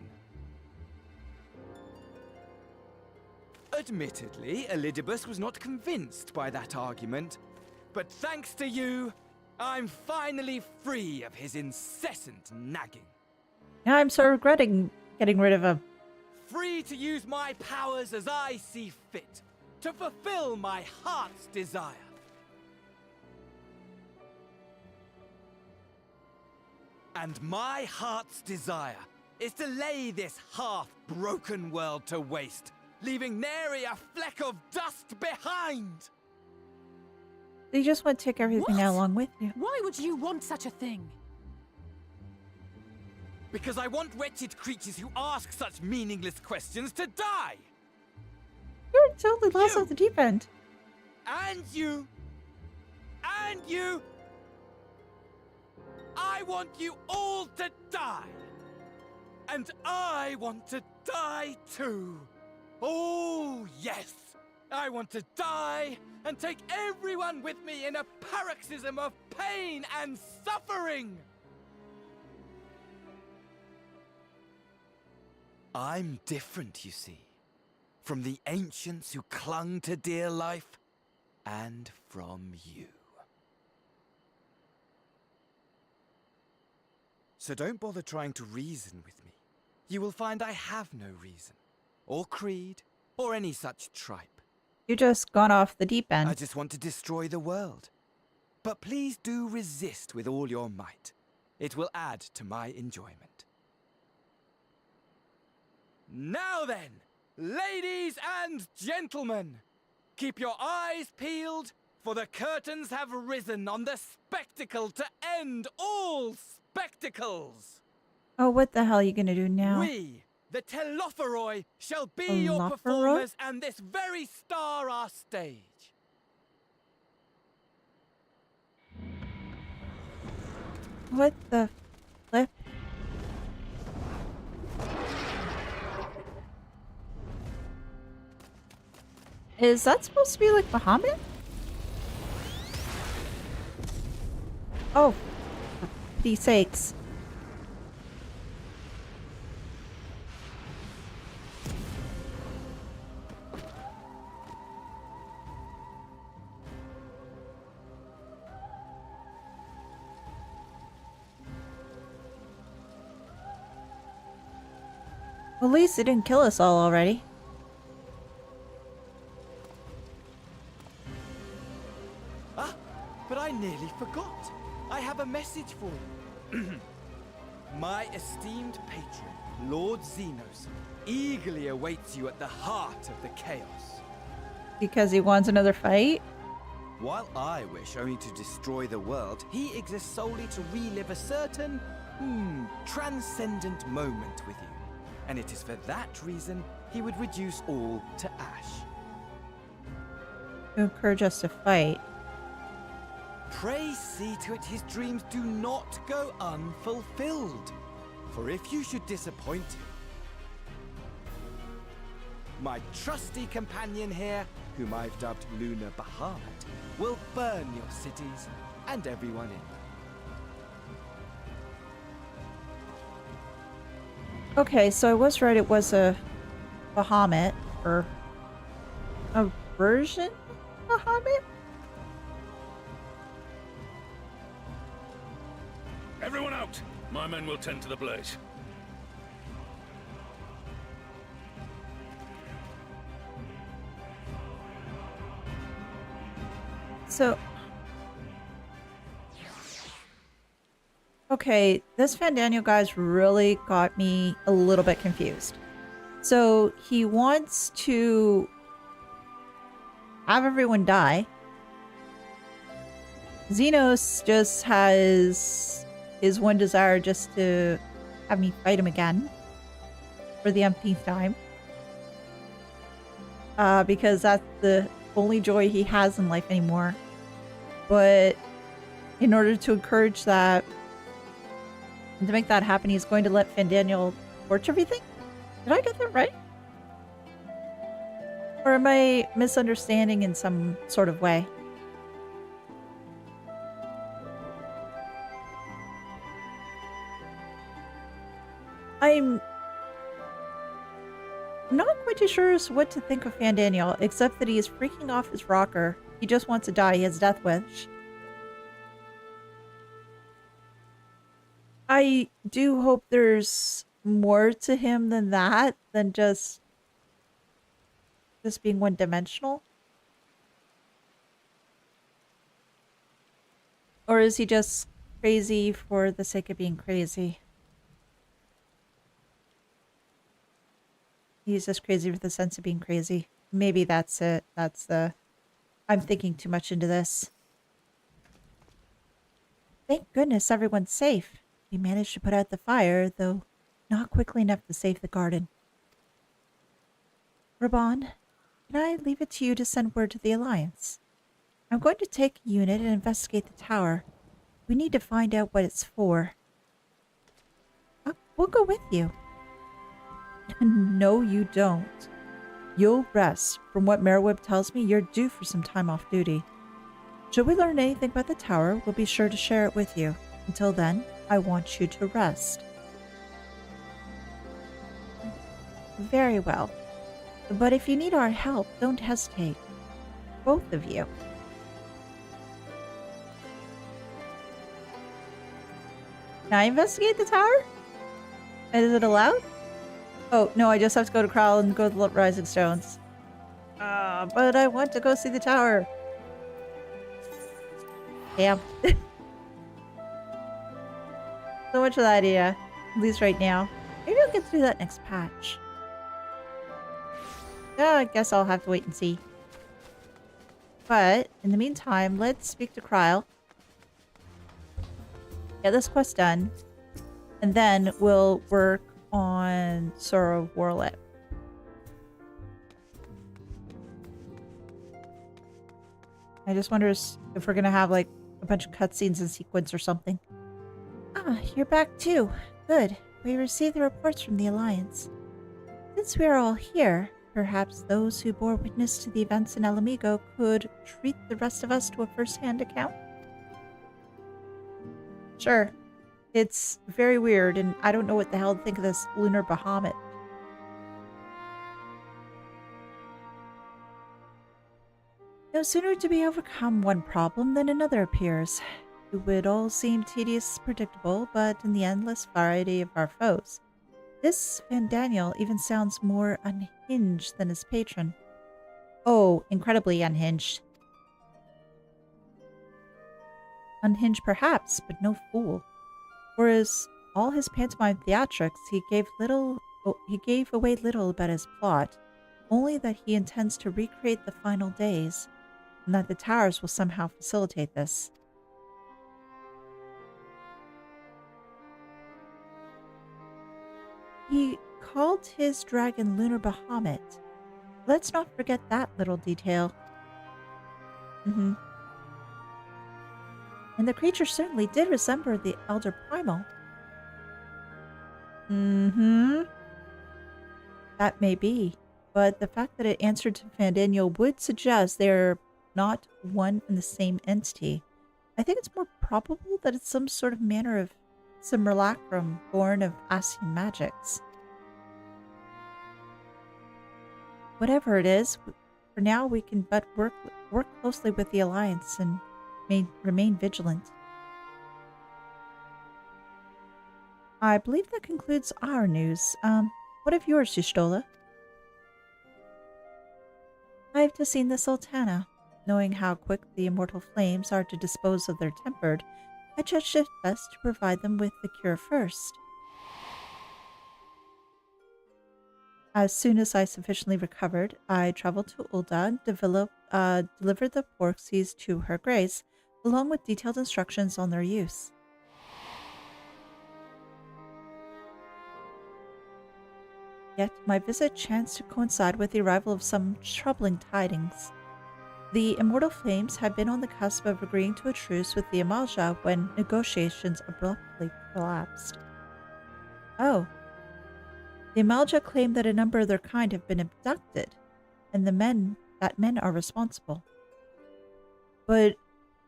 Admittedly, Elidibus was not convinced by that argument, but thanks to you, I'm finally free of his incessant nagging. Now I'm so regretting getting rid of him. Free to use my powers as I see fit, to fulfill my heart's desire. And my heart's desire is to lay this half-broken world to waste, leaving nary a fleck of dust behind! You just want to take everything What? along with you. Why would you want such a thing? Because I want wretched creatures who ask such meaningless questions to die! You're totally lost You- off the deep end. And you! And you! I want you all to die! And I want to die too! Oh, yes! I want to die and take everyone with me in a paroxysm of pain and suffering! I'm different, you see, from the ancients who clung to dear life, and from you. So don't bother trying to reason with me. You will find I have no reason, or creed, or any such tripe. You just gone off the deep end. I just want to destroy the world. But please do resist with all your might. It will add to my enjoyment. Now then, ladies and gentlemen, keep your eyes peeled, for the curtains have risen on the spectacle to end all spectacles. Oh, what the hell are you gonna do now? We, the Telophoroi, shall be your Telophoroi? performers, and this very star our stage. What the flip? Is that supposed to be like Bahamut? Oh, for pity's sakes. Well, at least it didn't kill us all already. Ah, but I nearly forgot. I have a message for you. My esteemed patron, Lord Xenos, eagerly awaits you at the heart of the chaos. Because he wants another fight? While I wish only to destroy the world, he exists solely to relive a certain, transcendent moment with you. And it is for that reason he would reduce all to ash. To encourage us to fight. Pray see to it his dreams do not go unfulfilled. For if you should disappoint him, my trusty companion here, whom I've dubbed Lunar Bahamut, will burn your cities and everyone in them. Okay, so I was right, it was a Bahamut, or a version of Bahamut? Everyone out! My men will tend to the blaze. So... Okay, this Fandaniel guy's really got me a little bit confused. So, he wants to have everyone die. Xenos just has his one desire just to have me fight him again. For the umpteenth time. Because that's the only joy he has in life anymore. But in order to encourage that, and to make that happen, he's going to let Fandaniel torch everything? Did I get that right? Or am I misunderstanding in some sort of way? I'm not quite too sure what to think of Fandaniel, except that he is freaking off his rocker. He just wants to die. He has death wish. I do hope there's more to him than that, than just being one-dimensional. Or is he just crazy for the sake of being crazy? He's just crazy for the sense of being crazy. Maybe that's it. That's the... I'm thinking too much into this. Thank goodness everyone's safe. We managed to put out the fire, though not quickly enough to save the garden. Raban, can I leave it to you to send word to the Alliance? I'm going to take a unit and investigate the tower. We need to find out what it's for. We'll go with you. No, you don't. You'll rest. From what Merwib tells me, you're due for some time off duty. Should we learn anything about the tower, we'll be sure to share it with you. Until then, I want you to rest. Very well. But if you need our help, don't hesitate. Both of you. Can I investigate the tower? Is it allowed? Oh, no, I just have to go to Kral and go to the Rising Stones. But I want to go see the tower. Damn. So much of that idea. At least right now. Maybe I'll get to do that next patch. I guess I'll have to wait and see. But, in the meantime, let's speak to Krile. Get this quest done. And then we'll work on Sorrowful. I just wonder if we're gonna have like a bunch of cutscenes in sequence or something. Ah, you're back too. Good. We received the reports from the Alliance. Since we're all here, perhaps those who bore witness to the events in Elehayyme could treat the rest of us to a first-hand account? Sure. It's very weird, and I don't know what the hell to think of this lunar Bahamut. No sooner to be overcome one problem than another appears. It would all seem tedious, predictable, but in the endless variety of our foes. This Van Daniel even sounds more unhinged than his patron. Oh, incredibly unhinged. Unhinged perhaps, but no fool. Whereas all his pantomime theatrics, he gave away little about his plot, only that he intends to recreate the final days, and that the towers will somehow facilitate this. He called his dragon Lunar Bahamut. Let's not forget that little detail. And the creature certainly did resemble the Elder Primal. That may be, but the fact that it answered to Van Daniel would suggest they're not one and the same entity. I think it's more probable that it's some sort of manner of simulacrum born of Asian magics. Whatever it is, for now we can but work closely with the Alliance and remain vigilant. I believe that concludes our news. What of yours, Y'shtola? I've just seen the Sultana. Knowing how quick the immortal flames are to dispose of their tempered, I judged it best to provide them with the cure first. As soon as I sufficiently recovered, I traveled to Ul'dah and delivered the pork seized to Her Grace, along with detailed instructions on their use. Yet my visit chanced to coincide with the arrival of some troubling tidings. The immortal flames had been on the cusp of agreeing to a truce with the Amalja when negotiations abruptly collapsed. Oh. The Amalja claim that a number of their kind have been abducted, and men are responsible. But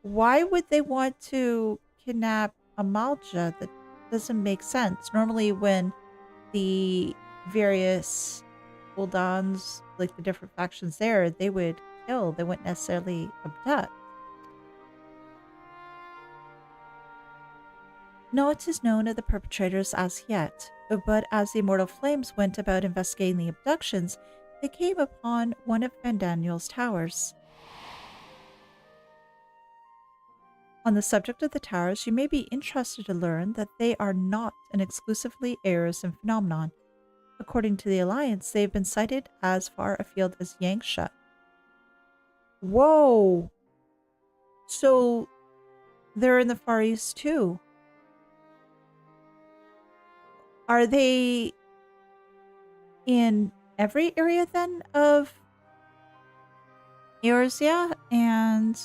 why would they want to kidnap Amalja? That doesn't make sense. Normally when the various Uldans, like the different factions there, they would kill. They wouldn't necessarily abduct. Naught is known of the perpetrators as yet, but as the Immortal Flames went about investigating the abductions, they came upon one of Van Daniel's towers. On the subject of the towers, you may be interested to learn that they are not an exclusively Erisn phenomenon. According to the Alliance, they have been sighted as far afield as Yangsha. Whoa! So, they're in the Far East too. Are they in every area then of Eorzea and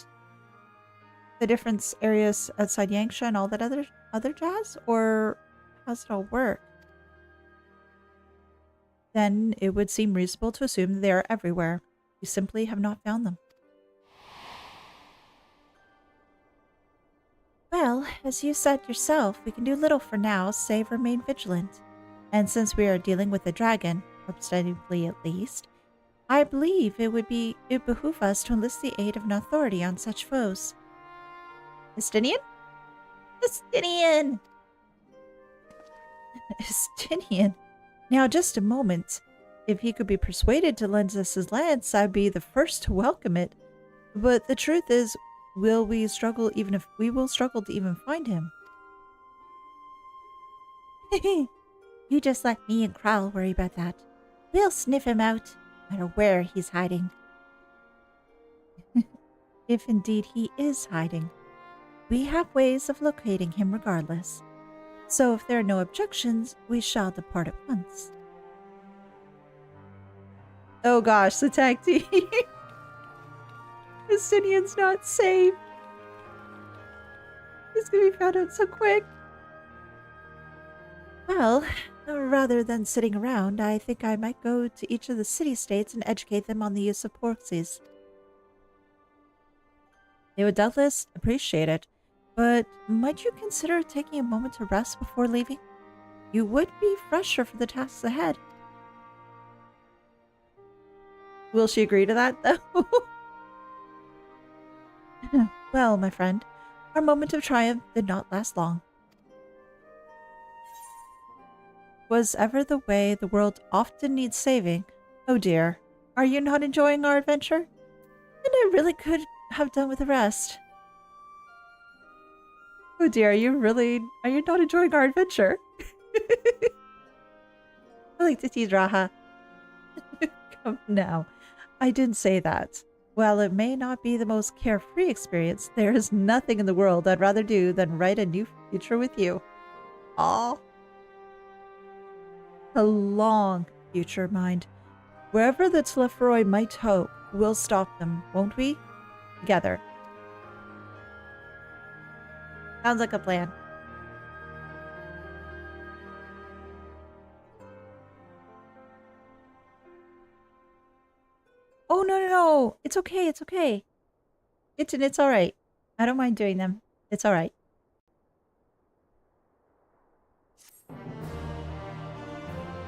the different areas outside Yangsha and all that other jazz? Or how does it all work? then it would seem reasonable to assume they are everywhere. We simply have not found them. Well, as you said yourself, we can do little for now, save remain vigilant. And since we are dealing with a dragon, ostensibly at least, I believe it behoove us to enlist the aid of an authority on such foes. Estinian? Estinian! Estinian. Now, just a moment. If he could be persuaded to lend us his lance, I'd be the first to welcome it. But the truth is, we will struggle to even find him. You just let me and Kral worry about that. We'll sniff him out, no matter where he's hiding. If indeed he is hiding. We have ways of locating him regardless. So if there are no objections, we shall depart at once. Oh gosh, the tag team. Estinian's not safe. He's gonna be found out so quick. Well, rather than sitting around, I think I might go to each of the city-states and educate them on the use of proxies. They would doubtless appreciate it, but might you consider taking a moment to rest before leaving? You would be fresher for the tasks ahead. Will she agree to that, though? Well, my friend, our moment of triumph did not last long. Was ever the way the world often needs saving? Oh dear, are you not enjoying our adventure? And I really could have done with the rest. Oh dear, are you not enjoying our adventure? I like to tease Raha. Come now, I didn't say that. While it may not be the most carefree experience, there is nothing in the world I'd rather do than write a new future with you. Aww. A long future, mind. Wherever the Tlefroy might hope, we'll stop them, won't we? Together. Sounds like a plan. Oh, no. It's okay, it's okay. It's alright. I don't mind doing them. It's alright.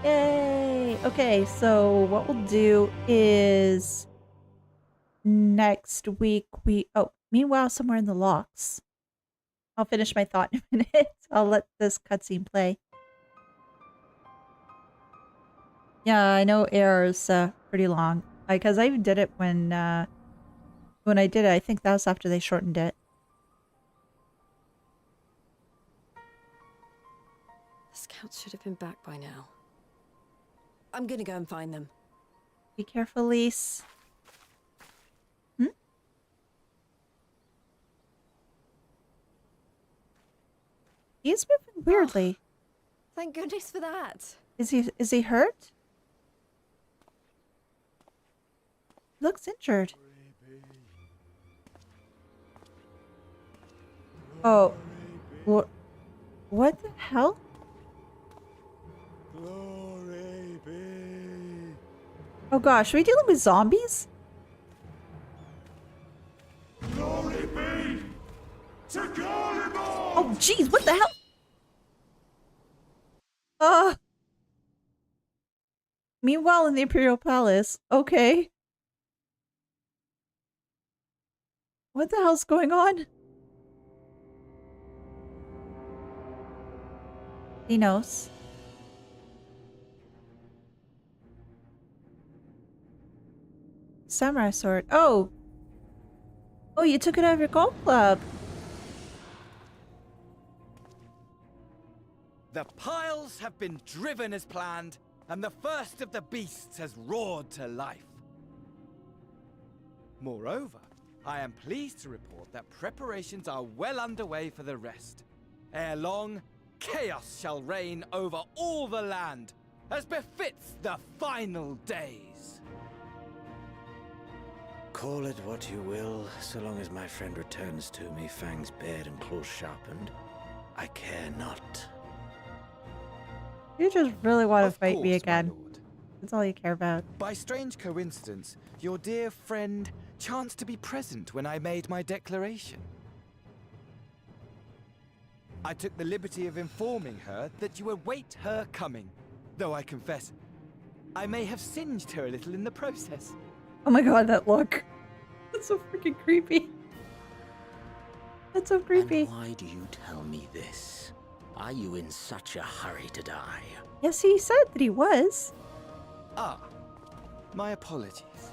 Yay! Okay, so what we'll do is next week meanwhile, somewhere in the locks. I'll finish my thought in a minute. I'll let this cutscene play. Yeah, I know air is pretty long. Because I even did it when I did it. I think that was after they shortened it. The scouts should have been back by now. I'm gonna go and find them. Be careful, Elise. He's moving weirdly. Oh, thank goodness for that. Is he hurt? He looks injured. Oh. What the hell? Glory be. Oh gosh, are we dealing with zombies? Glory be to Garibald! Oh jeez, what the hell? Meanwhile in the Imperial Palace. Okay. What the hell's going on? He knows. Samurai sword. Oh! Oh, you took it out of your golf club. The piles have been driven as planned, and the first of the beasts has roared to life. Moreover, I am pleased to report that preparations are well underway for the rest. Ere long, chaos shall reign over all the land, as befits the final days. Call it what you will, so long as my friend returns to me, fangs bared and claws sharpened. I care not. You just really want to Of fight me course, my again. lord. That's all you care about. By strange coincidence, your dear friend chanced to be present when I made my declaration. I took the liberty of informing her that you await her coming, though I confess, I may have singed her a little in the process. Oh my god, that look. That's so freaking creepy. That's so creepy. And why do you tell me this? Are you in such a hurry to die? Yes, he said that he was. Ah, my apologies.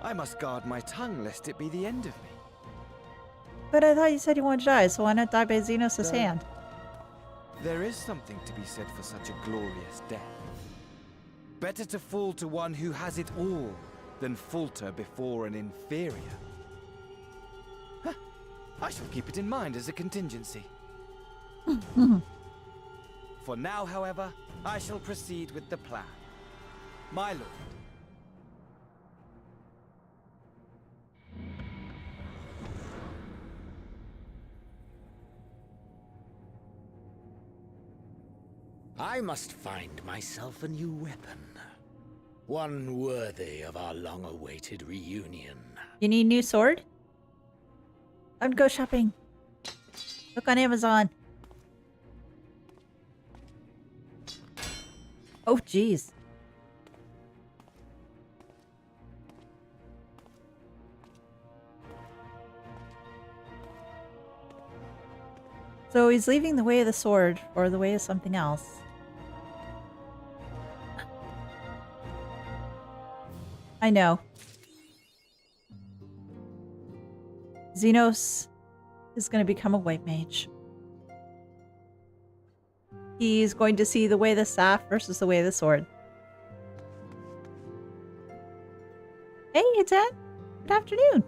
I must guard my tongue lest it be the end of me. But I thought you said you wanted to die, so why not die by Xenos' hand? There is something to be said for such a glorious death. Better to fall to one who has it all than falter before an inferior. Huh. I shall keep it in mind as a contingency. For now, however, I shall proceed with the plan. My lord. I must find myself a new weapon. One worthy of our long-awaited reunion. You need a new sword? Time to go shopping. Look on Amazon. Oh, jeez. So he's leaving the way of the sword or the way of something else. I know. Xenos is going to become a white mage. He's going to see the way of the staff versus the way of the sword. Hey, it's Anne. Good afternoon.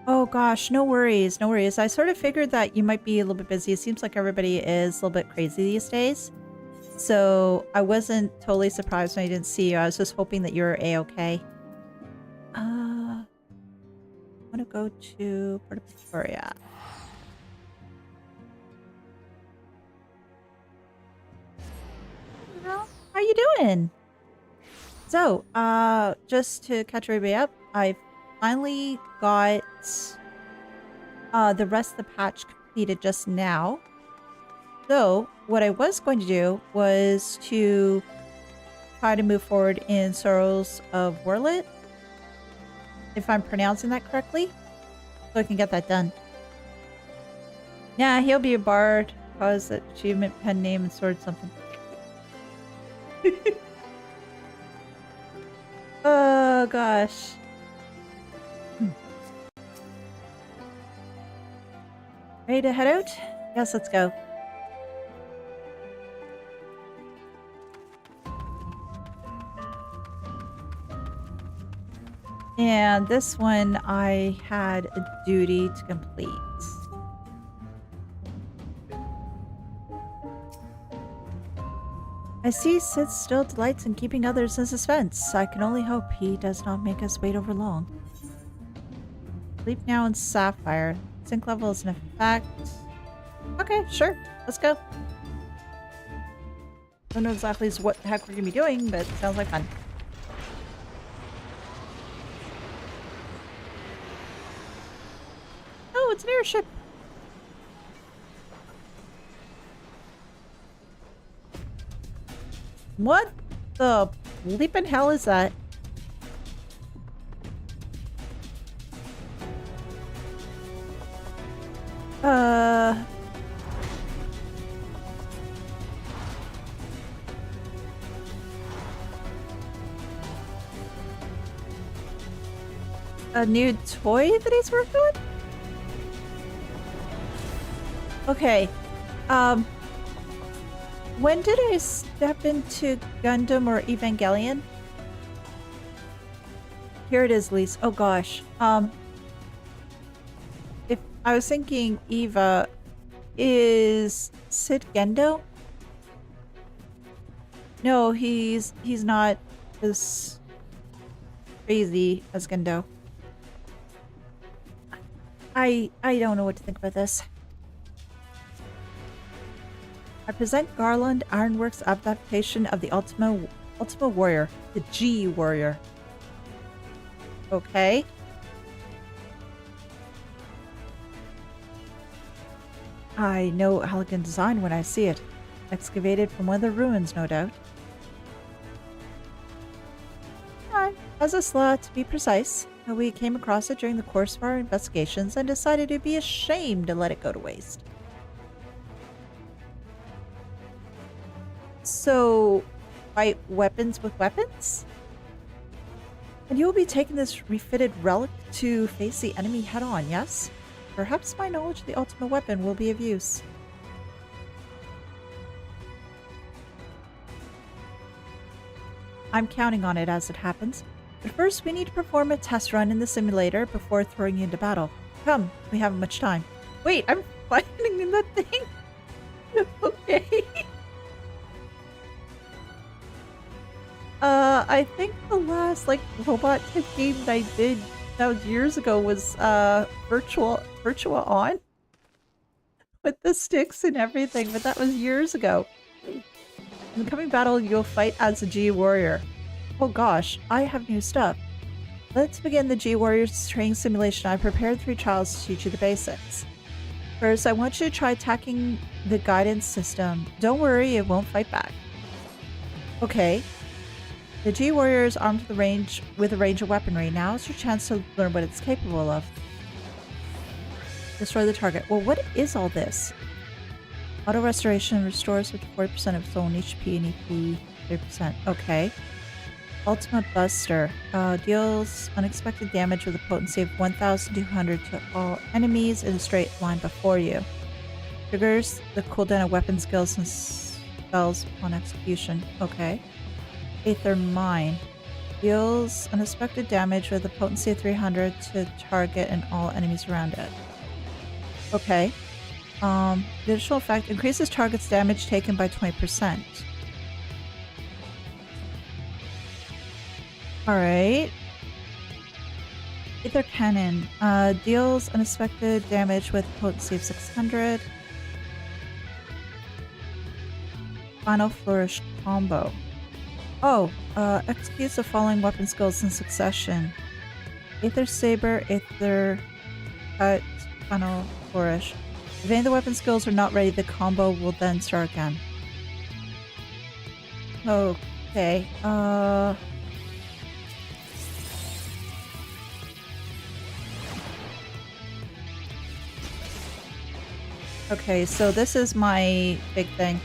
Oh gosh, no worries, no worries. I sort of figured that you might be a little bit busy. It seems like everybody is a little bit crazy these days. So I wasn't totally surprised when I didn't see you. I was just hoping that you were A-okay. I'm gonna go to Puerto Victoria. Well, how you doing? So, just to catch everybody up, I finally got the rest of the patch completed just now. So, what I was going to do was to try to move forward in Sorrows of Warlit, if I'm pronouncing that correctly, so I can get that done. Yeah, he'll be a bard, cause achievement, pen name, and sword something. Oh gosh. Ready to head out? Yes, let's go. And this one I had a duty to complete. I see Sid still delights in keeping others in suspense. I can only hope he does not make us wait over long. Sleep now in Sapphire. Sync level is in effect. Okay, sure. Let's go. Don't know exactly what the heck we're gonna be doing, but it sounds like fun. Oh, it's an airship. What the bleeping hell is that? A new toy that he's working on? Okay. When did I step into Gundam or Evangelion? Here it is, Elise. Oh gosh. If I was thinking Eva, is Sid Gendo? No, he's not as crazy as Gendo. I don't know what to think about this. I present Garland Ironworks' adaptation of the Ultima Warrior, the G Warrior. Okay. I know elegant design when I see it. Excavated from one of the ruins, no doubt. As a slot, to be precise. We came across it during the course of our investigations and decided it'd be a shame to let it go to waste. So, fight weapons with weapons? And you will be taking this refitted relic to face the enemy head-on, yes? Perhaps my knowledge of the ultimate weapon will be of use. I'm counting on it as it happens. But first, we need to perform a test run in the simulator before throwing you into battle. Come, we haven't much time. Wait, I'm fighting in that thing? Okay. I think the last, robot type game that I did that was years ago was, Virtua On? With the sticks and everything, but that was years ago. In the coming battle, you'll fight as a G Warrior. Oh gosh, I have new stuff. Let's begin the G Warriors training simulation. I prepared 3 trials to teach you the basics. First, I want you to try attacking the guidance system. Don't worry, it won't fight back. Okay. The G Warrior is armed with a range of weaponry. Now is your chance to learn what it's capable of. Destroy the target. Well, what is all this? Auto restoration restores up to 40% of its own HP and EP 30%. Okay. Ultimate Buster deals unexpected damage with a potency of 1,200 to all enemies in a straight line before you. Triggers the cooldown of weapon skills and spells upon execution. Okay. Aether Mine deals unexpected damage with a potency of 300 to target and all enemies around it. Okay. The additional effect increases target's damage taken by 20%. Alright. Aether Cannon deals unexpected damage with a potency of 600. Final Flourish combo. Oh, executes the following weapon skills in succession. Aether Saber, Aether Cut, Final Flourish. If any of the weapon skills are not ready, the combo will then start again. Okay, Okay, so this is my big thing.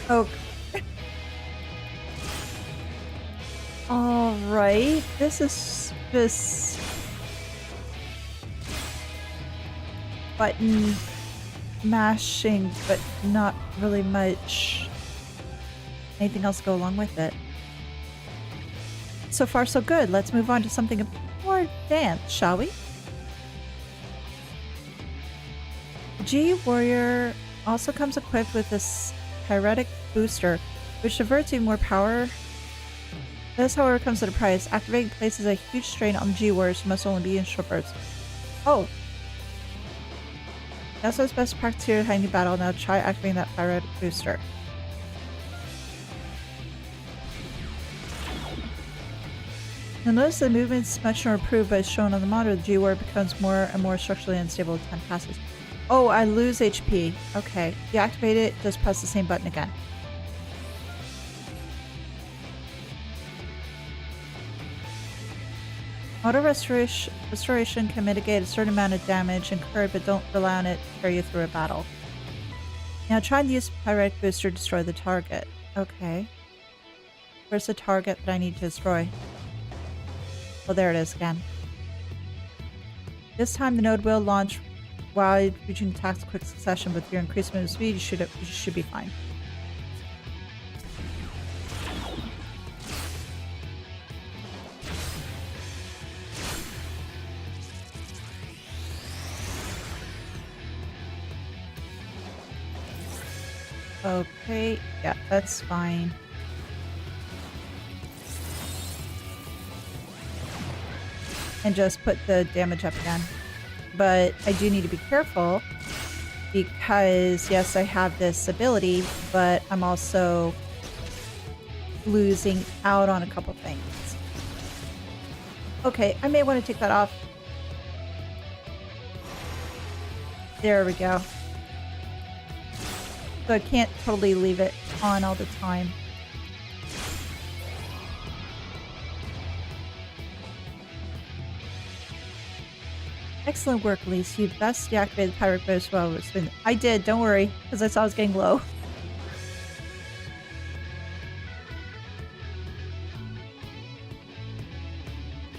Oh. Alright, this is just button mashing, but not really much anything else to go along with it. So far so good. Let's move on to something more advanced, shall we? G Warrior also comes equipped with this Pyretic Booster, which diverts even more power. This, however, comes at a price. Activating places a huge strain on the G Warriors who must only be in short bursts. Oh! That's what's best practice here at Hiding Battle. Now try activating that Pyretic Booster. You'll notice the movement's much more improved, but as shown on the monitor, the G Warrior becomes more and more structurally unstable as time passes. Oh, I lose HP. Okay. Deactivate it, just press the same button again. Auto restoration can mitigate a certain amount of damage incurred, but don't rely on it to carry you through a battle. Now try and use Pyretic Booster to destroy the target. Okay. Where's the target that I need to destroy? Oh, there it is again. This time the node will launch while reaching attacks in quick succession. With your increased movement speed, you should be fine. Okay, yeah, that's fine. And just put the damage up again. But I do need to be careful because, yes, I have this ability, but I'm also losing out on a couple things. Okay, I may want to take that off. There we go. So I can't totally leave it on all the time. Excellent work, Elise. You best deactivated the pirate burst while it was spinning. I did, don't worry, because I saw I was getting low.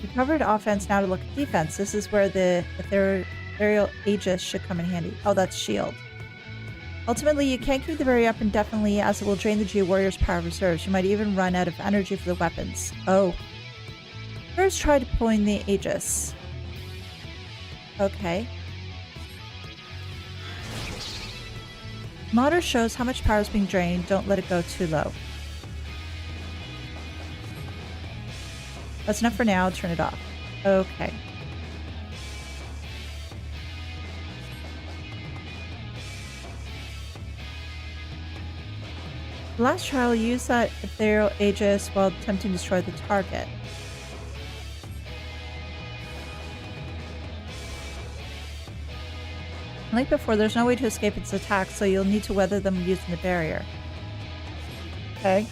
We covered offense, now to look at defense. This is where the ethereal Aegis should come in handy. Oh, that's shield. Ultimately, you can't keep the barrier up indefinitely as it will drain the Geo Warrior's power reserves. You might even run out of energy for the weapons. Oh. First try deploying the Aegis. Okay. Monitor shows how much power is being drained. Don't let it go too low. That's enough for now. Turn it off. Okay. Last trial, use that ethereal Aegis while attempting to destroy the target. Like before, there's no way to escape its attacks, so you'll need to weather them using the barrier. Okay.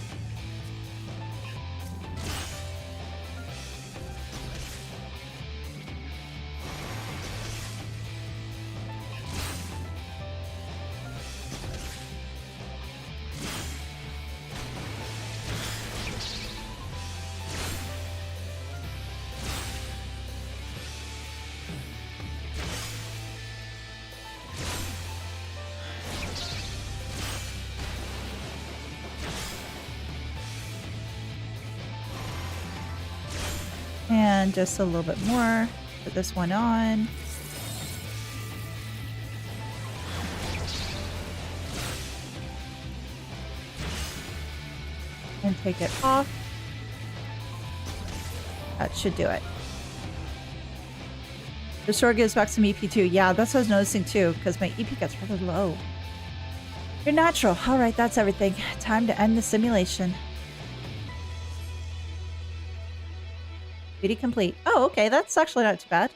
And just a little bit more. Put this one on. And take it off. That should do it. The sword gives back some EP too. Yeah, that's what I was noticing too, because my EP gets rather low. You're natural. Alright, that's everything. Time to end the simulation. Duty complete. Oh, okay, that's actually not too bad.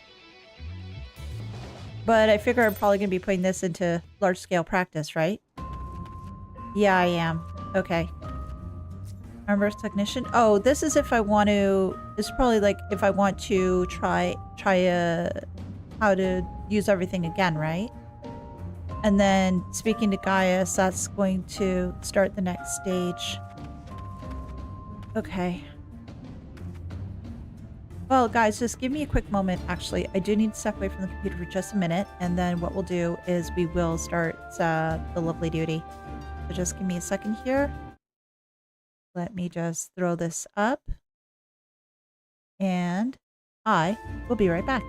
But I figure I'm probably going to be putting this into large-scale practice, right? Yeah, I am. Okay. Armor technician. Oh, this is if I want to... This is probably like if I want to try how to use everything again, right? And then speaking to Gaius, that's going to start the next stage. Okay. Well, guys, just give me a quick moment. Actually, I do need to step away from the computer for just a minute, and then what we'll do is we will start the lovely duty. So just give me a second here. Let me just throw this up. And I will be right back.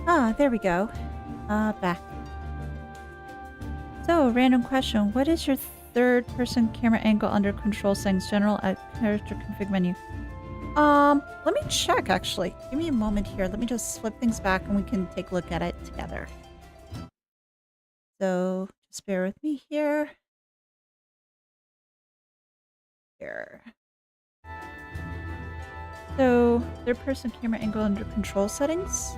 Ah, there we go. Back. So, random question. What is your third-person camera angle under control settings? General at character config menu. Let me check, actually. Give me a moment here. Let me just flip things back and we can take a look at it together. So, just bear with me here. Here. So, third-person camera angle under control settings.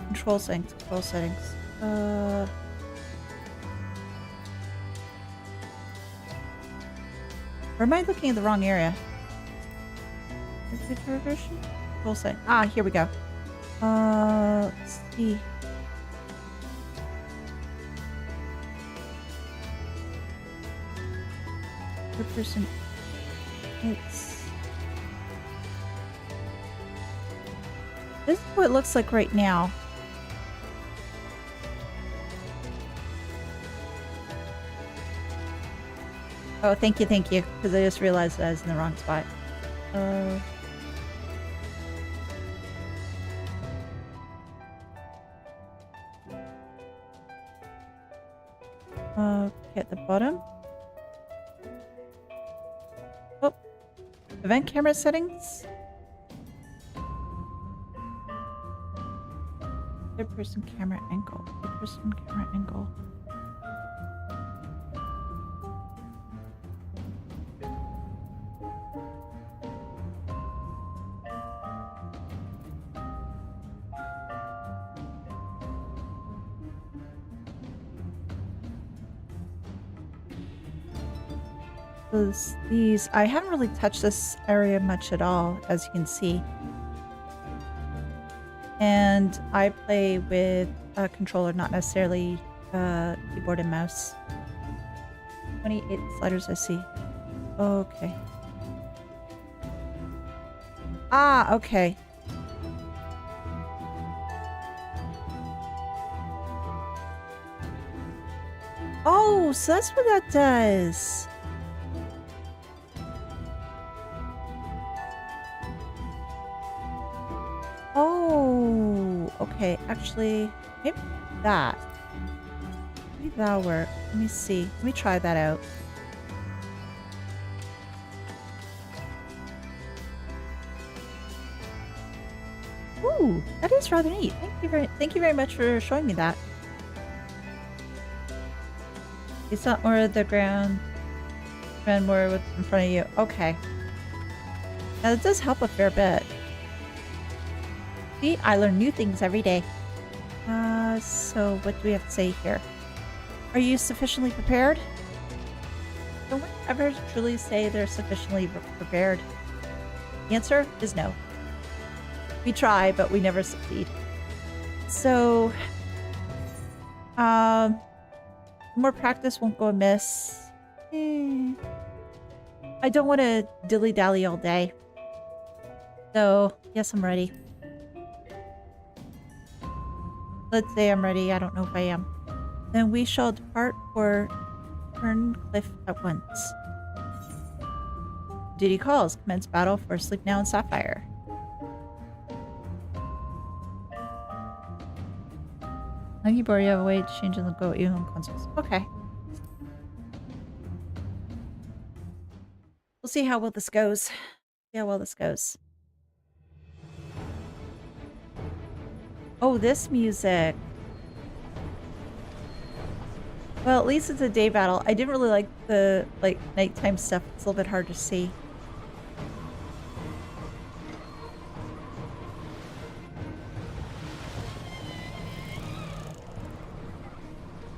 Control settings. Control settings. Or am I looking at the wrong area? Version? Control setting. Ah, here we go. Let's see. Third person. It's. This is what it looks like right now. Oh, thank you, because I just realized that I was in the wrong spot. Okay, at the bottom. Oh, event camera settings. Third person camera angle. Third person camera angle. These, I haven't really touched this area much at all, as you can see. And I play with a controller, not necessarily keyboard and mouse. 28 sliders I see. Okay. Ah, okay. Oh, so that's what that does. Oh, okay. Actually, maybe that. Maybe that'll work. Let me see. Let me try that out. Ooh, that is rather neat. Thank you very much for showing me that. It's not more the ground and more what's in front of you. Okay. Now it does help a fair bit. See, I learn new things every day. So what do we have to say here? Are you sufficiently prepared? No one ever truly say they're sufficiently prepared. The answer is no. We try, but we never succeed. So, more practice won't go amiss. I don't want to dilly-dally all day. So, yes, I'm ready. Let's say I'm ready. I don't know if I am. Then we shall depart for Turncliffe at once. Duty calls. Commence battle for Sleep Now and Sapphire. On keyboard, you have a way to change the logo even on consoles. Okay. We'll see how well this goes. See how well this goes. Oh, this music. Well, at least it's a day battle. I didn't really like the nighttime stuff. It's a little bit hard to see.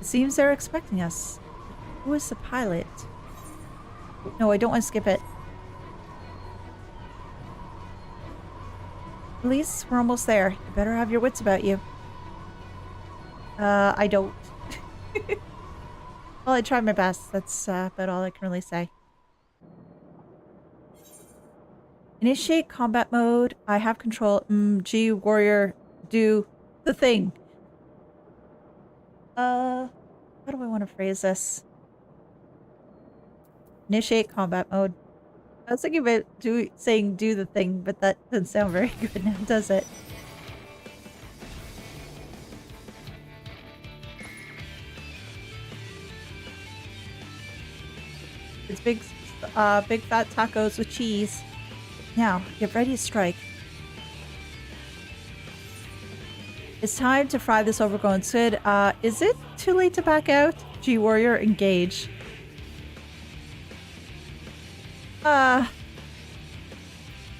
It seems they're expecting us. Who is the pilot? No, I don't want to skip it. Elise, we're almost there. You better have your wits about you. I don't. Well, I tried my best. That's about all I can really say. Initiate combat mode. I have control. G, warrior, do the thing. How do I want to phrase this? Initiate combat mode. I was thinking about saying do the thing, but that doesn't sound very good now, does it? It's big fat tacos with cheese. Now, get ready to strike. It's time to fry this overgrown squid. Is it too late to back out? G-Warrior, engage. Time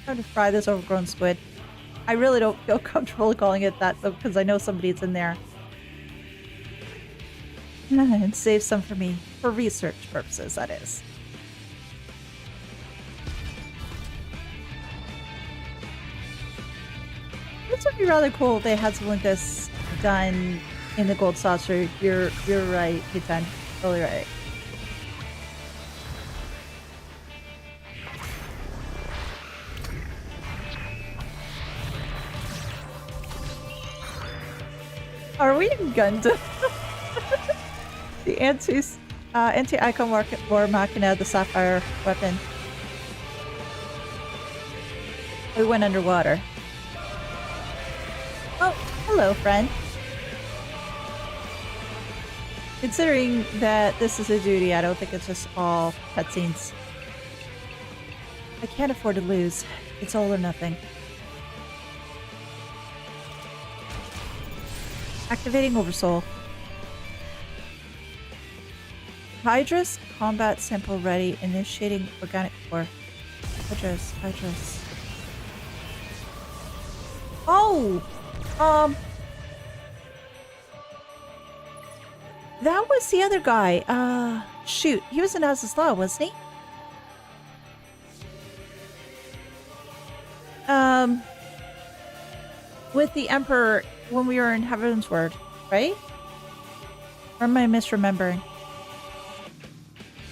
to fry this overgrown squid. I really don't feel comfortable calling it that, though, because I know somebody's in there. And save some for me. For research purposes, that is. This would be rather cool if they had something like this done in the Gold Saucer. You're right, Hitan. Totally right. Are we in Gundam? The anti-icon war machina, the sapphire weapon. We went underwater. Oh, hello, friend. Considering that this is a duty, I don't think it's just all cutscenes. I can't afford to lose. It's all or nothing. Activating Oversoul. Hydras, combat sample ready. Initiating organic core. Hydras. Oh! That was the other guy. Shoot. He was in Az's Law, wasn't he? With the Emperor when we were in Heaven's Word, right? Or am I misremembering?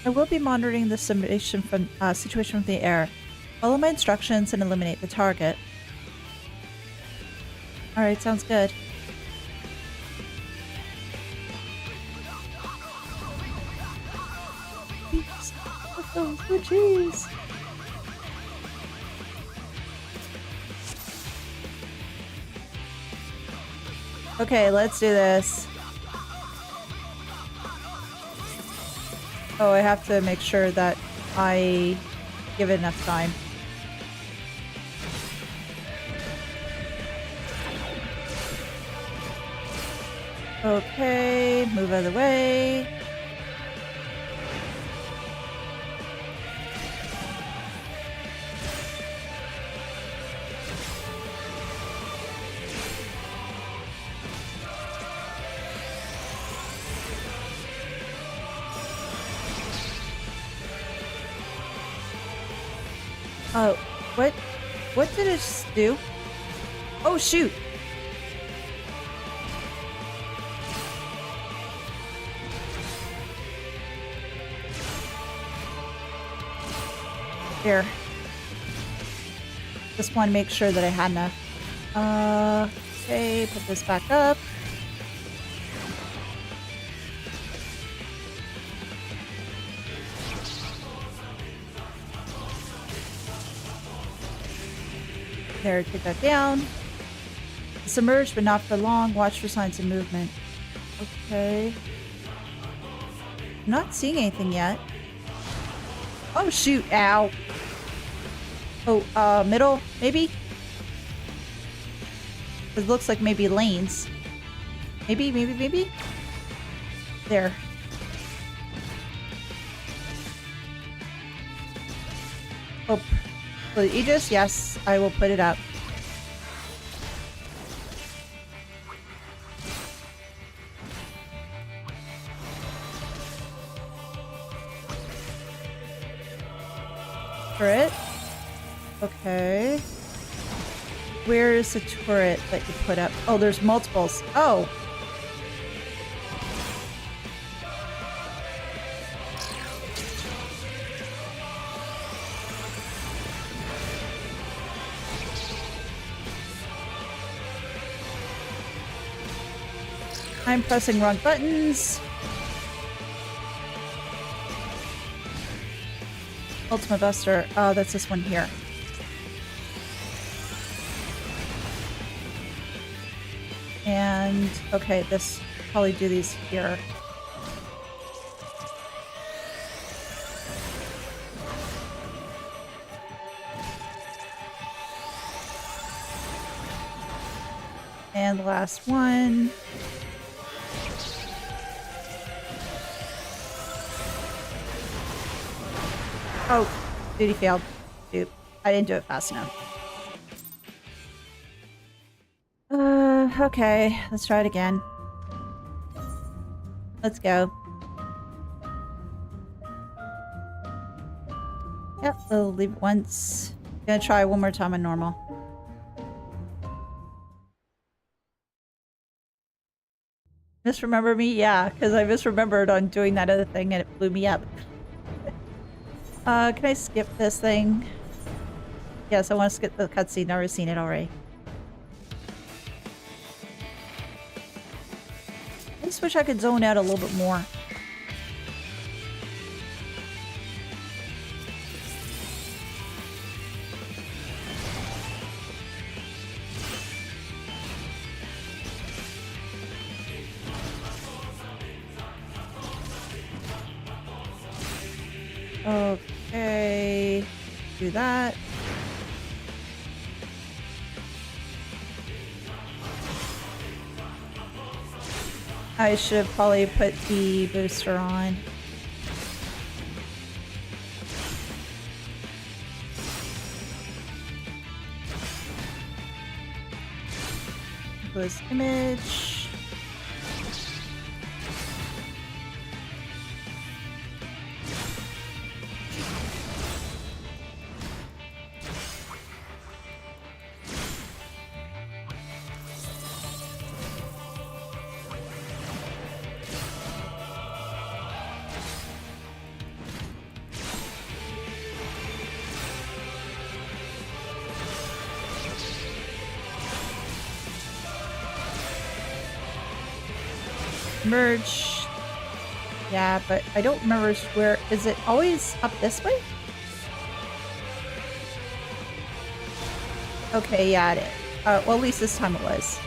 I will be monitoring the situation from the air. Follow my instructions and eliminate the target. Alright, sounds good. Oh, jeez. Okay, let's do this. Oh, I have to make sure that I give it enough time. Okay, move out of the way. Oh, what did it just do? Oh, shoot! Here. Just want to make sure that I had enough. Okay, put this back up. There, take that down. Submerge, but not for long. Watch for signs of movement. Okay. I'm not seeing anything yet. Oh, shoot. Ow. Oh, middle, maybe? It looks like maybe lanes. Maybe? There. Oh. For the Aegis, yes, I will put it up. Turret. Okay. Where is the turret that you put up? Oh, there's multiples. Oh. I'm pressing wrong buttons. Ultimate Buster. Oh, that's this one here. And, okay, this, probably do these here. And the last one. Oh, duty failed. Dude, I didn't do it fast enough. Okay, let's try it again. Let's go. Yep, I'll leave it once. Gonna try one more time on normal. Misremember me? Yeah, because I misremembered on doing that other thing and it blew me up. Can I skip this thing? Yes, I want to skip the cutscene. I've already seen it already. I just wish I could zone out a little bit more. Okay, do that. I should have probably put the booster on. Close image. Merge. Yeah, but I don't remember where. Is it always up this way? Okay, yeah, it is. Well, at least this time it was.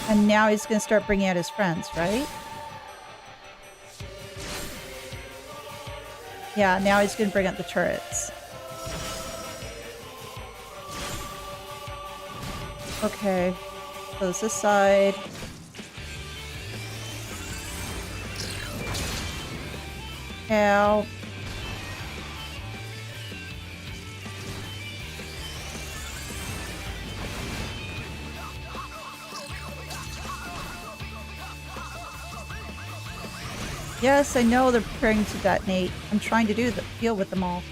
And now he's going to start bringing out his friends, right? Yeah, now he's going to bring out the turrets. Okay. Close this side. Ow. Yes, I know they're preparing to detonate. I'm trying to do the deal with them all.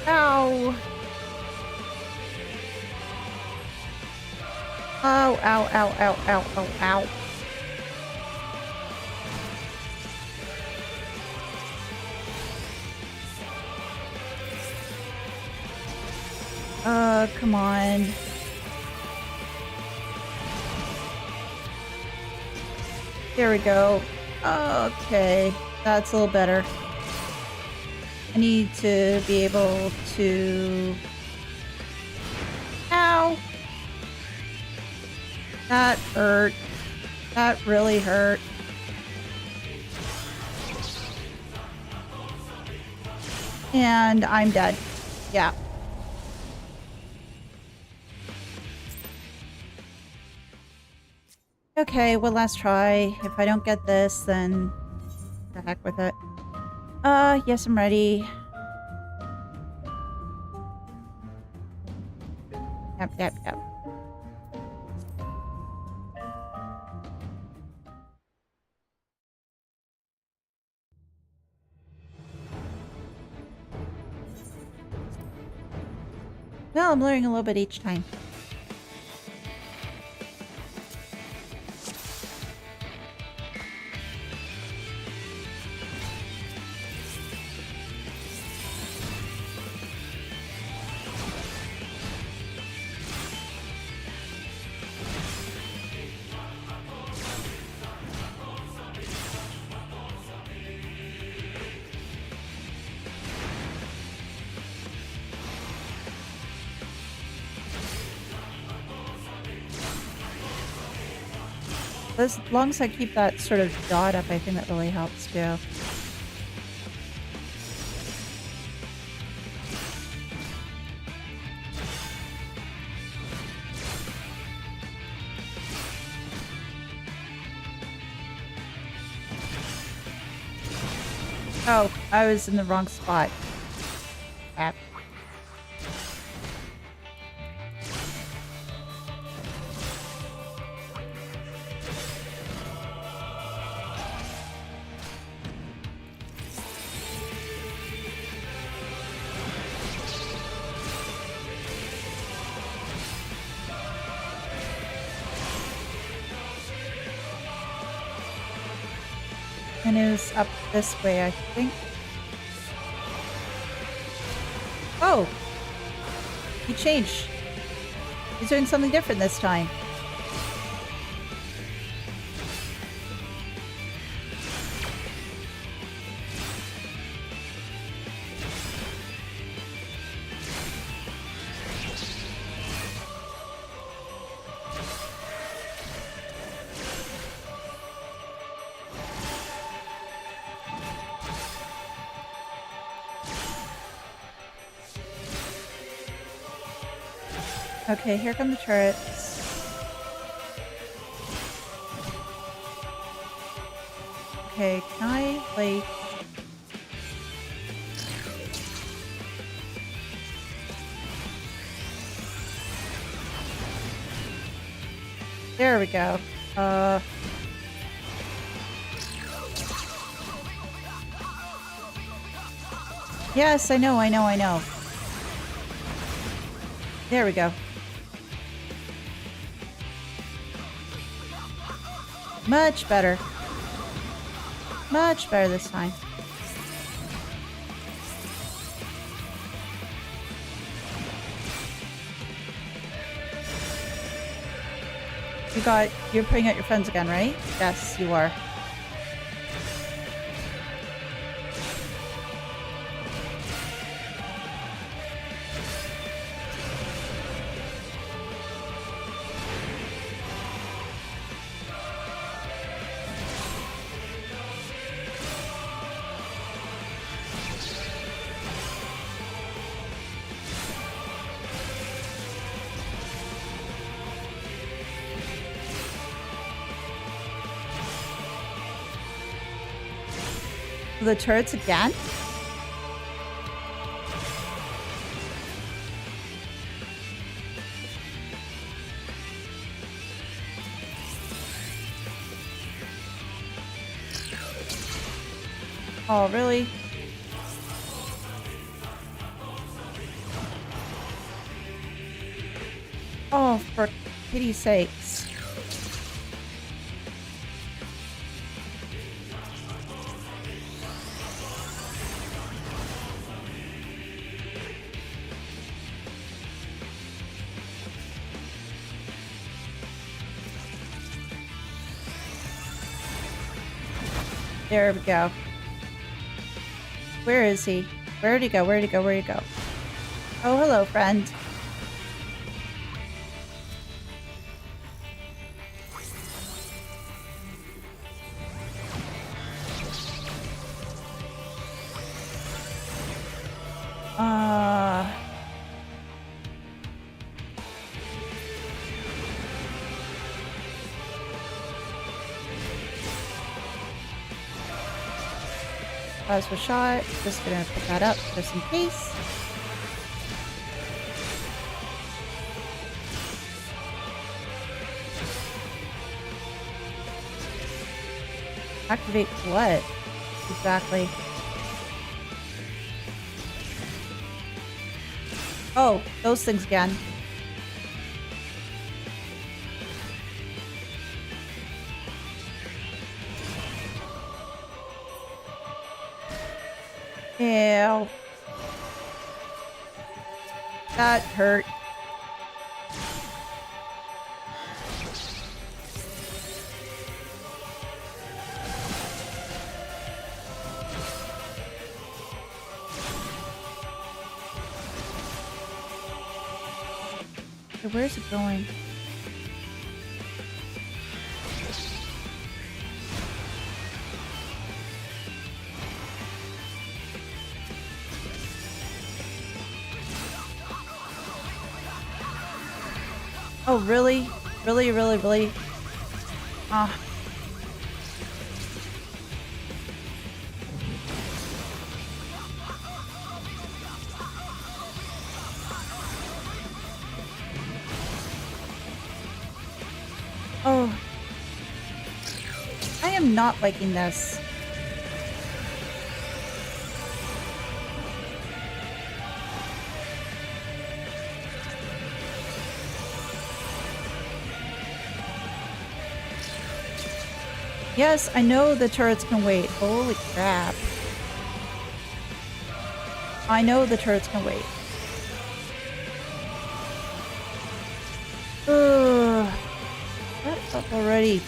Ow! Ow, ow, ow, ow, ow, ow, ow. Come on. There we go. Okay, that's a little better. I need to be able to... Ow! That hurt. That really hurt. And I'm dead. Yeah. Okay, one last try. If I don't get this, then The heck with it. Yes, I'm ready. Yep. Well, I'm learning a little bit each time. As long as I keep that sort of dot up, I think that really helps too. Oh, I was in the wrong spot. Crap. And it was up this way, I think. Oh! He changed. He's doing something different this time. Okay, here come the turrets. Okay, can I, like... There we go. Yes, I know. There we go. Much better. Much better this time. You're putting out your friends again, right? Yes, you are. The turrets again? Oh, really? Oh, for pity's sakes. There we go. Where is he? Where'd he go? Where'd he go? Where'd he go? Oh, hello, friend. plasma shot. Just gonna put that up just in case. Activate what? Exactly. Oh, those things again. Ew. That hurt. So where's it going? Oh, really? Really, really, really? Ah. Oh. I am not liking this. Yes, I know the turrets can wait. Holy crap. I know the turrets can wait. Ugh. Shut up already.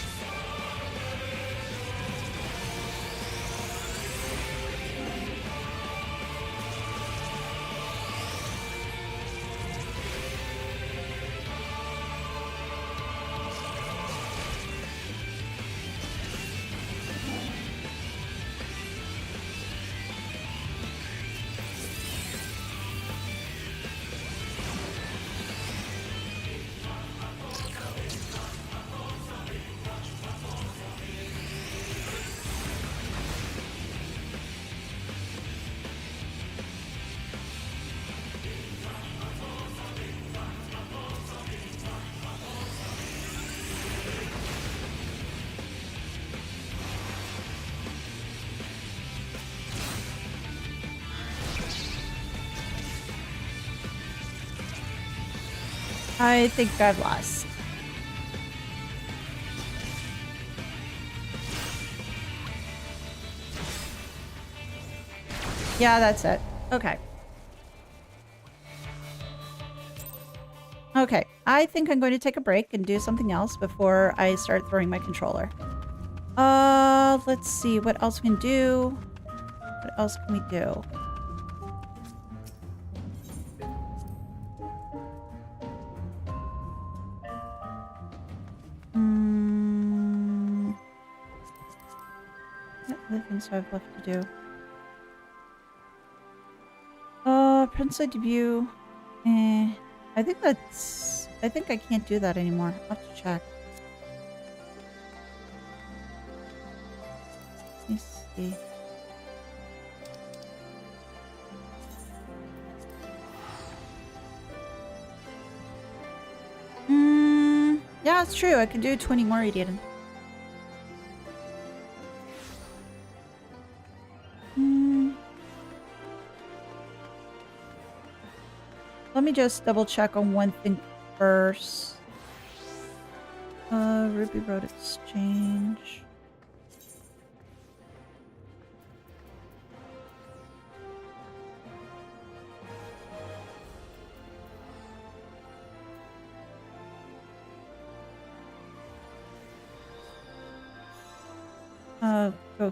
I think I've lost. Yeah, that's it. Okay. Okay, I think I'm going to take a break and do something else before I start throwing my controller. Let's see what else we can do. What else can we do? What other things do I have left to do? Princely debut. I think that's... I think I can't do that anymore. I'll have to check. Let me see. Yeah, it's true. I can do 20 more Radiant. Let me just double check on one thing first. Ruby Road Exchange. Go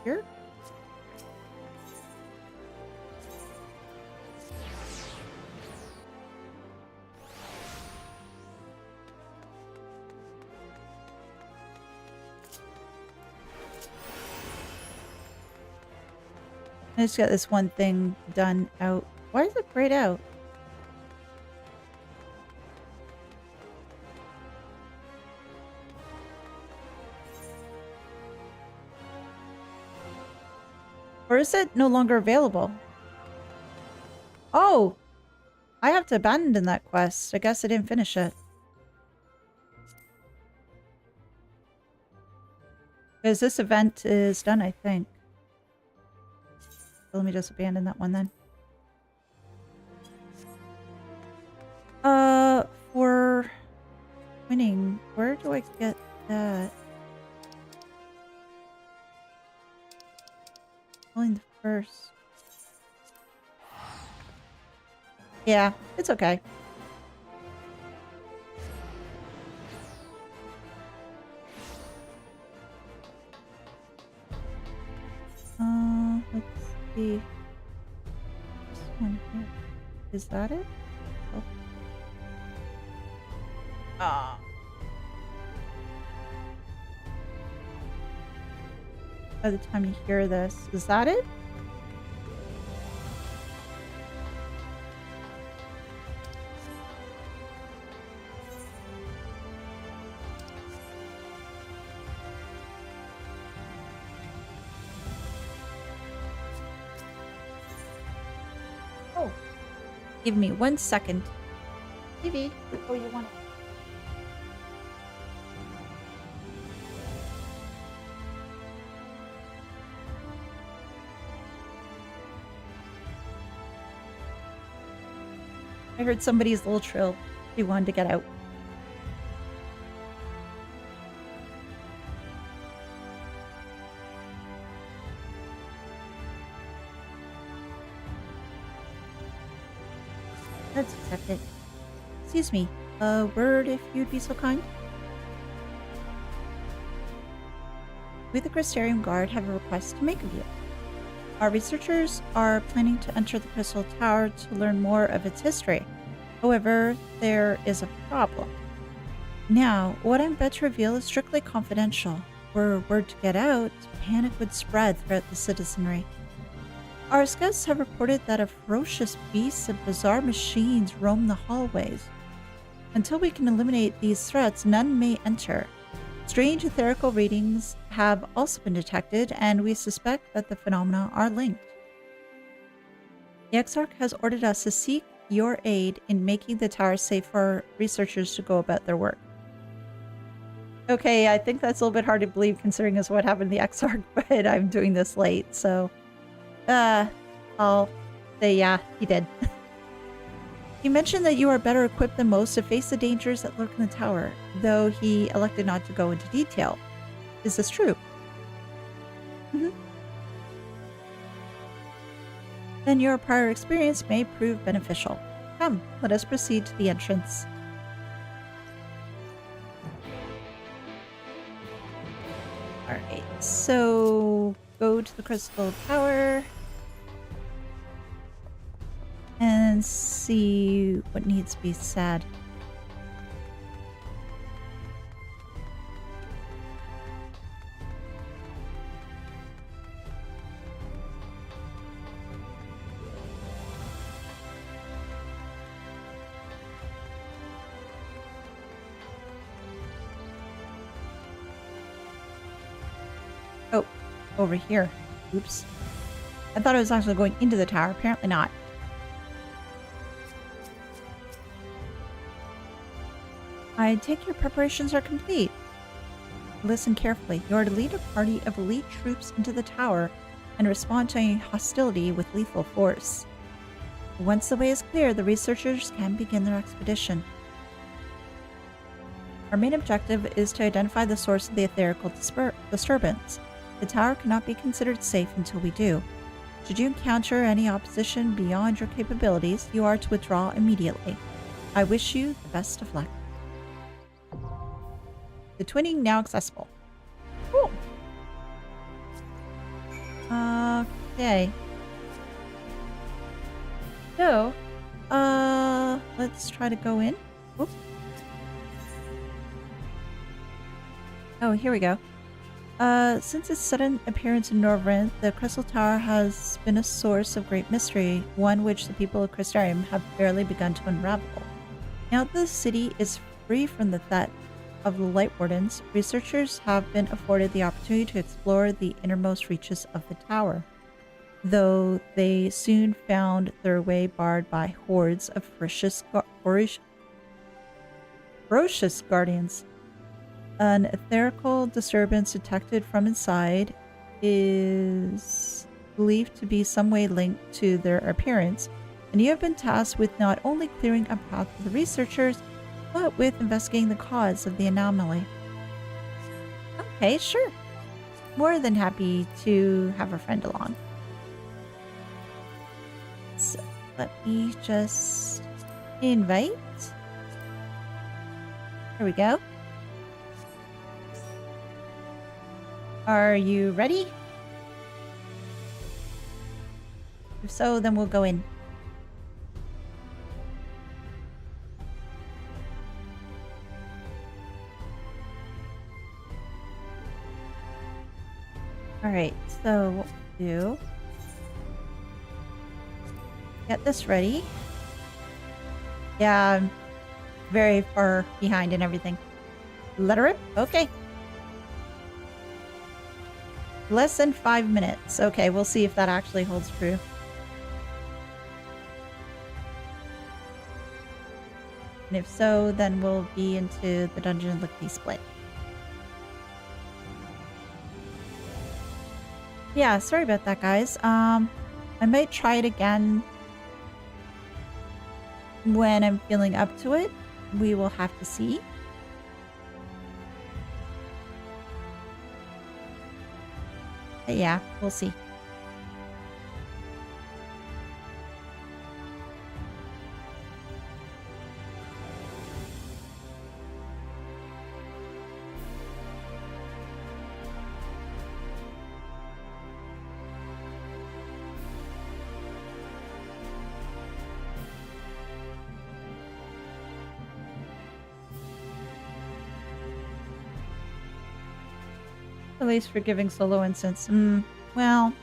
here. I just got this one thing done out. Why is it grayed out? Or is it no longer available? Oh! I have to abandon that quest. I guess I didn't finish it. Because this event is done, I think. So let me just abandon that one then. For winning, where do I get that? Only the first. Yeah, it's okay. Let's see. This one here. Is that it? Oh. Ah. By the time you hear this, is that it? Oh. Give me 1 second. TV. Oh, you want it? I heard somebody's little trill. He wanted to get out. Let's accept it. Excuse me. A word if you'd be so kind? We, the Crystarium Guard, have a request to make of you. Our researchers are planning to enter the Crystal Tower to learn more of its history. However, there is a problem. Now, what I'm about to reveal is strictly confidential. Were word to get out, panic would spread throughout the citizenry. Our scouts have reported that a ferocious beasts and bizarre machines roam the hallways. Until we can eliminate these threats, none may enter. Strange etherical readings have also been detected, and we suspect that the phenomena are linked. The Exarch has ordered us to seek your aid in making the tower safe for researchers to go about their work. Okay, I think that's a little bit hard to believe considering is what happened to the Exarch, but I'm doing this late, so... I'll say yeah, he did. He mentioned that you are better equipped than most to face the dangers that lurk in the tower, though he elected not to go into detail. Is this true? Mm-hmm. Then your prior experience may prove beneficial. Come, let us proceed to the entrance. Alright, so go to the Crystal Tower and see what needs to be said. Oh, over here. Oops. I thought I was actually going into the tower. Apparently not. I take your preparations are complete. Listen carefully. You are to lead a party of elite troops into the tower and respond to any hostility with lethal force. Once the way is clear, the researchers can begin their expedition. Our main objective is to identify the source of the etherical disturbance. The tower cannot be considered safe until we do. Should you encounter any opposition beyond your capabilities, you are to withdraw immediately. I wish you the best of luck. The twinning now accessible. Cool. Okay. So, let's try to go in. Oops. Oh, here we go. Since its sudden appearance in Norvrent, the Crystal Tower has been a source of great mystery, one which the people of Crystarium have barely begun to unravel. Now that the city is free from the threat of the Light Wardens, researchers have been afforded the opportunity to explore the innermost reaches of the tower. though they soon found their way barred by hordes of ferocious guardians. An etherical disturbance detected from inside is believed to be some way linked to their appearance, and you have been tasked with not only clearing a path for the researchers, but with investigating the cause of the anomaly. Okay, sure. More than happy to have a friend along. So, let me just invite. Here we go. Are you ready? If so, then we'll go in. Alright, so what we'll do... Get this ready. Yeah, I'm very far behind and everything. Let her rip? Okay. Less than 5 minutes. Okay, we'll see if that actually holds true. And if so, then we'll be into the dungeon lickety split. Yeah, sorry about that, guys. I might try it again when I'm feeling up to it. We will have to see. But yeah, we'll see. Elise for giving solo instance. Well,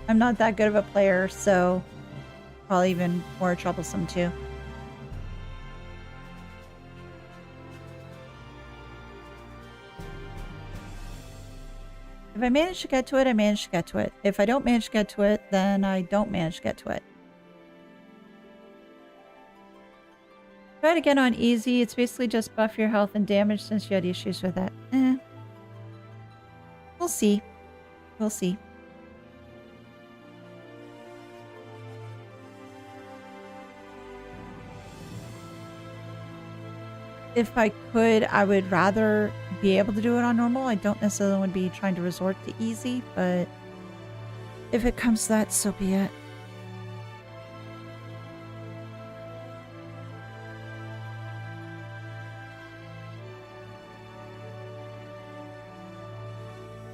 I'm not that good of a player, so probably even more troublesome too. If I manage to get to it, I manage to get to it. If I don't manage to get to it, then I don't manage to get to it. Try to get on easy. It's basically just buff your health and damage since you had issues with it. We'll see. We'll see. If I could, I would rather be able to do it on normal. I don't necessarily want to be trying to resort to easy, but if it comes to that, so be it.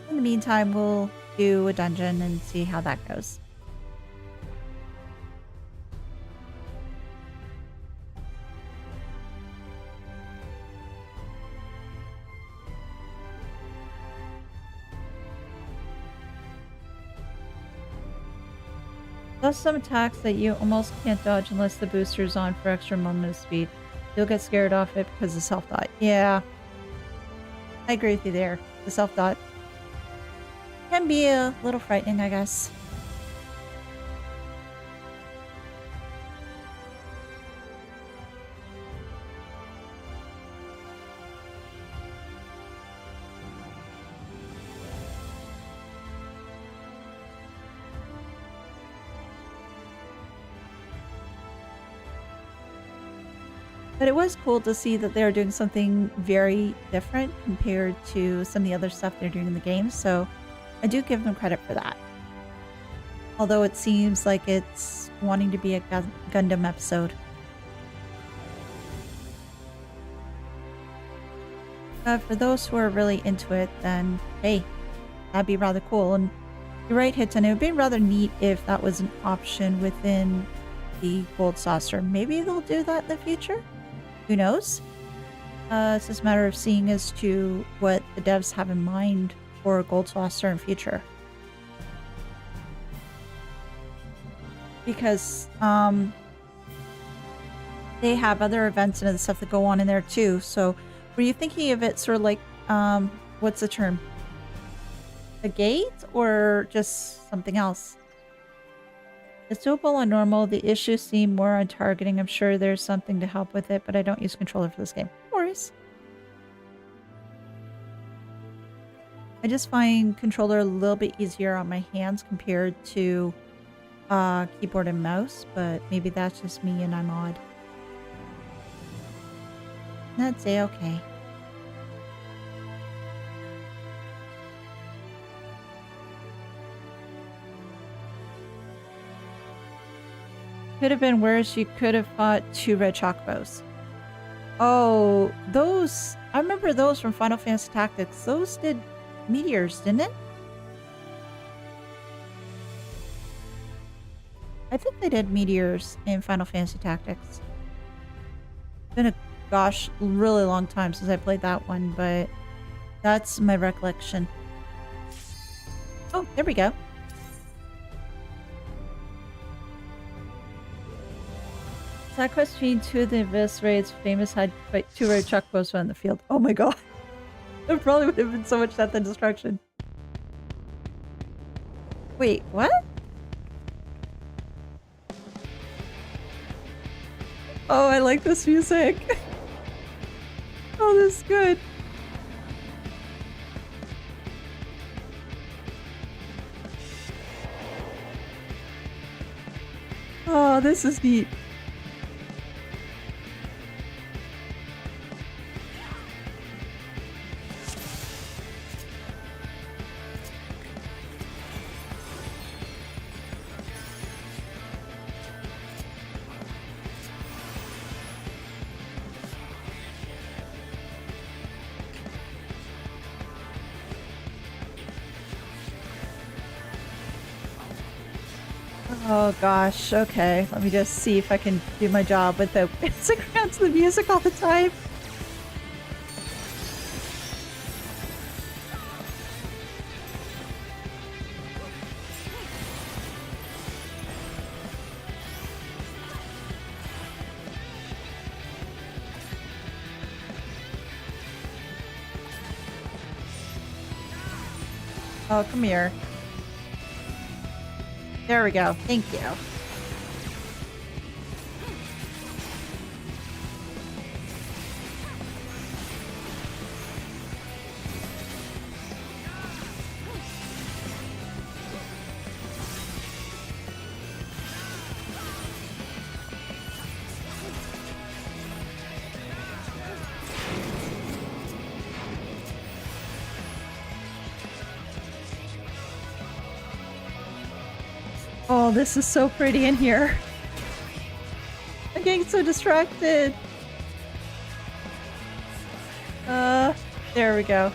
In the meantime, we'll do a dungeon and see how that goes. Plus some attacks that you almost can't dodge unless the booster is on for extra moment of speed. You'll get scared off it because of self-dot. Yeah. I agree with you there. The self-dot can be a little frightening, I guess. But it was cool to see that they're doing something very different compared to some of the other stuff they're doing in the game, so I do give them credit for that. Although it seems like it's wanting to be a Gundam episode. For those who are really into it, then hey, that'd be rather cool. And you're right, Hitton, it would be rather neat if that was an option within the Gold Saucer. Maybe they'll do that in the future? Who knows? It's just a matter of seeing as to what the devs have in mind for Gold Saucer in future. Because they have other events and other stuff that go on in there too. So were you thinking of it sort of like, what's the term? a gate or just something else? It's doable on normal. The issues seem more on targeting. I'm sure there's something to help with it, but I don't use controller for this game. No worries. I just find controller a little bit easier on my hands compared to keyboard and mouse, but maybe that's just me and I'm odd. That's a-okay. Could have been worse. You could have fought 2 red chocobos. Oh, those... I remember those from Final Fantasy Tactics. Those did meteors, didn't it? I think they did meteors in Final Fantasy Tactics. It's been a, gosh, really long time since I played that one, but that's my recollection. Oh, there we go. Side quest between 2 of the Eviscerate's famous had 2 red chocobos on the field. Oh my god. There probably would have been so much death and destruction. Wait, what? Oh, I like this music. Oh, this is good. Oh, this is neat. Oh gosh, okay. Let me just see if I can do my job without bouncing around to the music all the time. Oh, come here. There we go. Thank you. Oh, this is so pretty in here. I'm getting so distracted. There we go.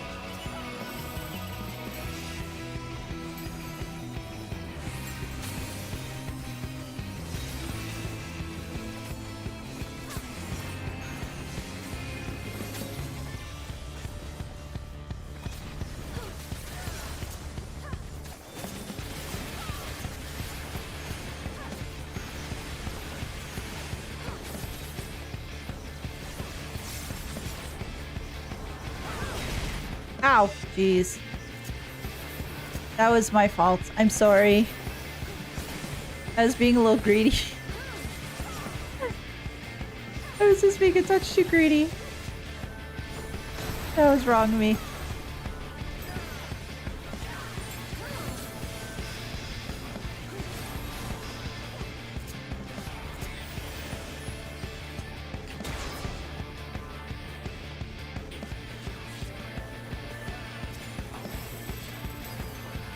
Ow, jeez. That was my fault. I'm sorry. I was being a little greedy. I was just being a touch too greedy. That was wrong of me.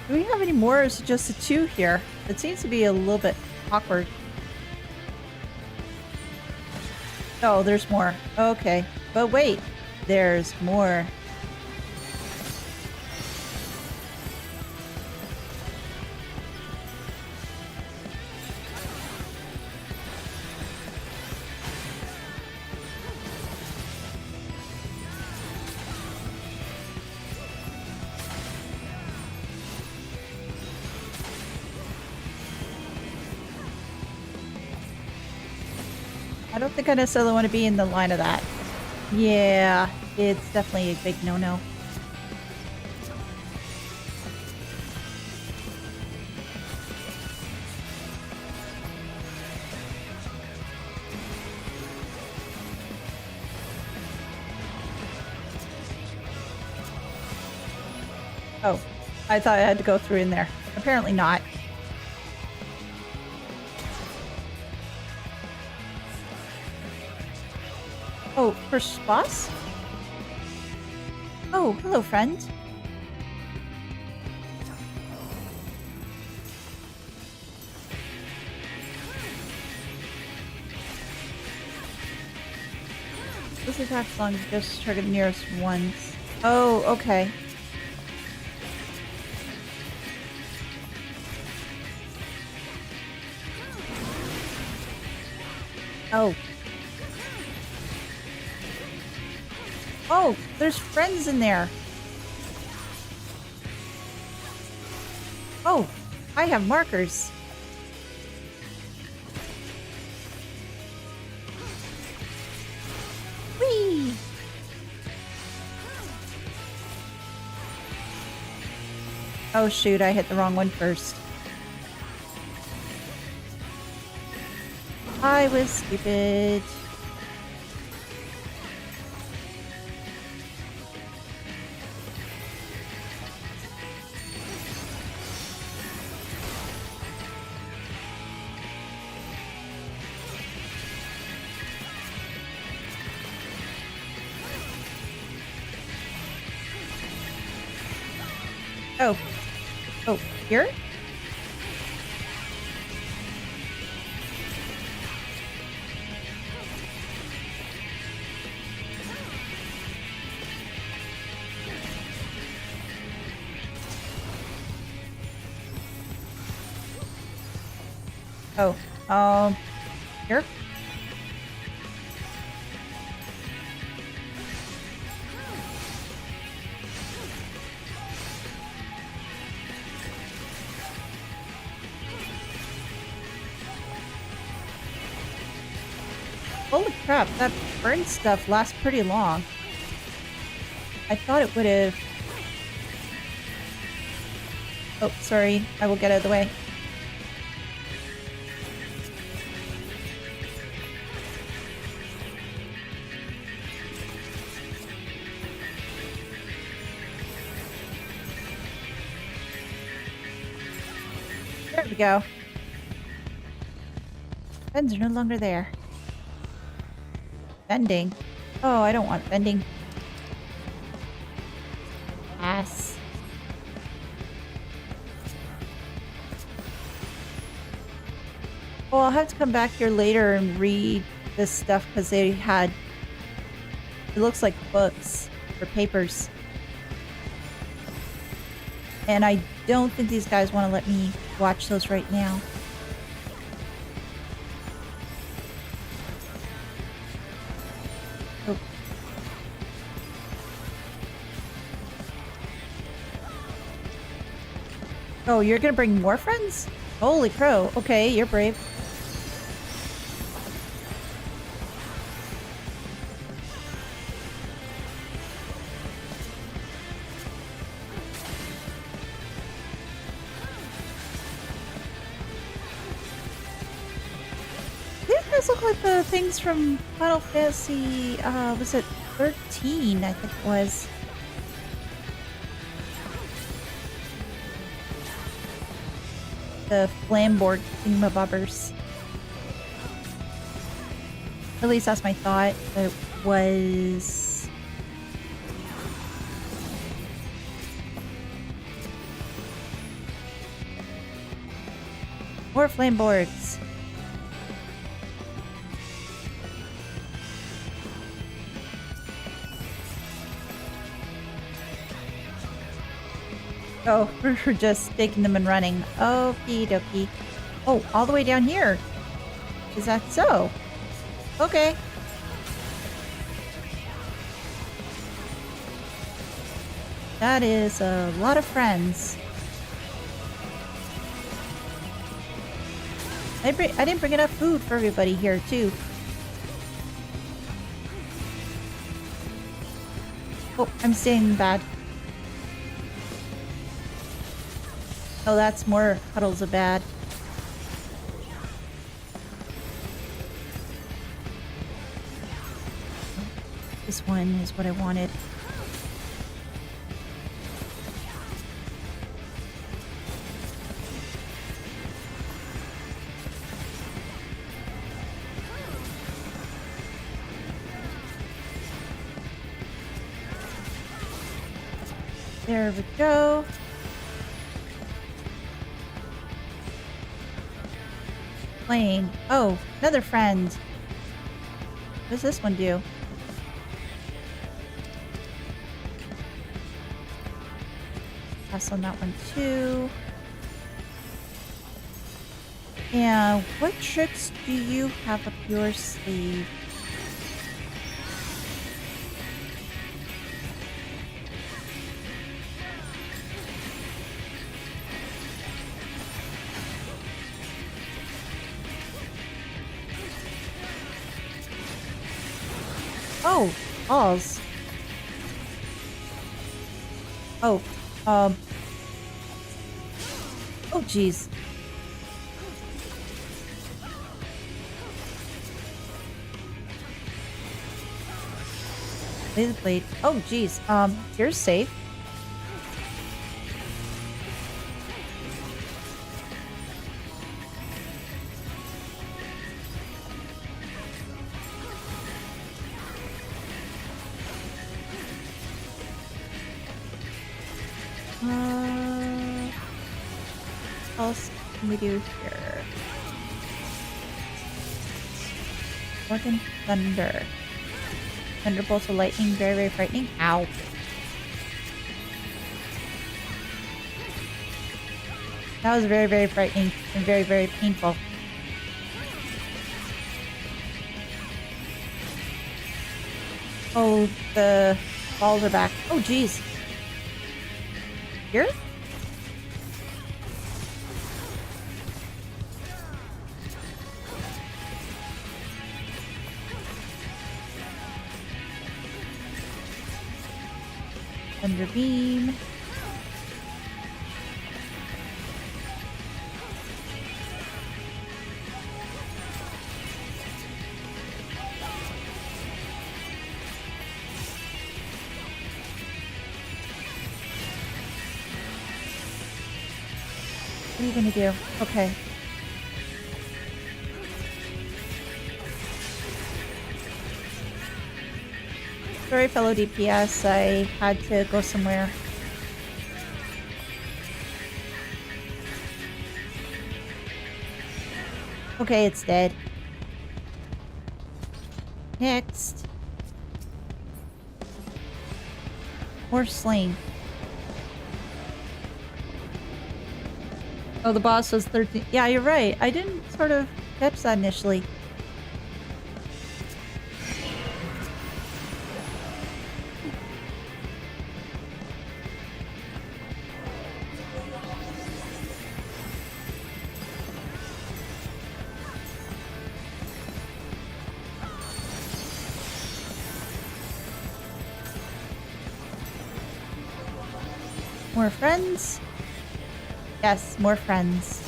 Do we have any more or is it just the 2 here? It seems to be a little bit awkward. Oh, there's more. Okay. But wait. There's more. I don't think I necessarily want to be in the line of that. Yeah, it's definitely a big no-no. Oh, I thought I had to go through in there. Apparently not. Oh, first boss? Oh, hello, friend. This attack's long as just trigger the nearest ones. Oh, okay. Oh. Oh, there's friends in there. Oh, I have markers. Whee! Oh shoot, I hit the wrong one first. I was stupid. Oh. Oh, here? Oh, here? Holy crap, that burn stuff lasts pretty long. I thought it would have... Oh, sorry. I will get out of the way. There we go. Friends are no longer there. Bending. Oh, I don't want bending. Ass. Well, I'll have to come back here later and read this stuff because they had... It looks like books or papers. And I don't think these guys want to let me watch those right now. Oh. Oh, you're gonna bring more friends? Holy crow. Okay, you're brave. These look like the things from Final Fantasy, was it 13, I think it was. The flamboard thingamabobbers. At least that's my thought. It was... More flamboards. Oh, we're just taking them and running. Okie dokie. Oh, all the way down here. Is that so? Okay. That is a lot of friends. I didn't bring enough food for everybody here, too. Oh, I'm staying bad. Oh, that's more puddles of bad. This one is what I wanted. There we go. Playing. Oh, another friend. What does this one do? Pass on that one too. And what tricks do you have up your sleeve? Oh, balls. Oh, oh, jeez. Laser blade. Oh, jeez. You're safe. What else can we do here? Morgan Thunder. Thunderbolts of lightning, very, very frightening. Ow. That was very, very frightening and very, very painful. Oh, the balls are back. Oh, jeez. Here? Thunder beam. What are you gonna do? Okay. Sorry, fellow DPS, I had to go somewhere. Okay, it's dead. Next. More slain. Oh, the boss was 13. Yeah, you're right. I didn't sort of catch that initially. More friends? Yes, more friends.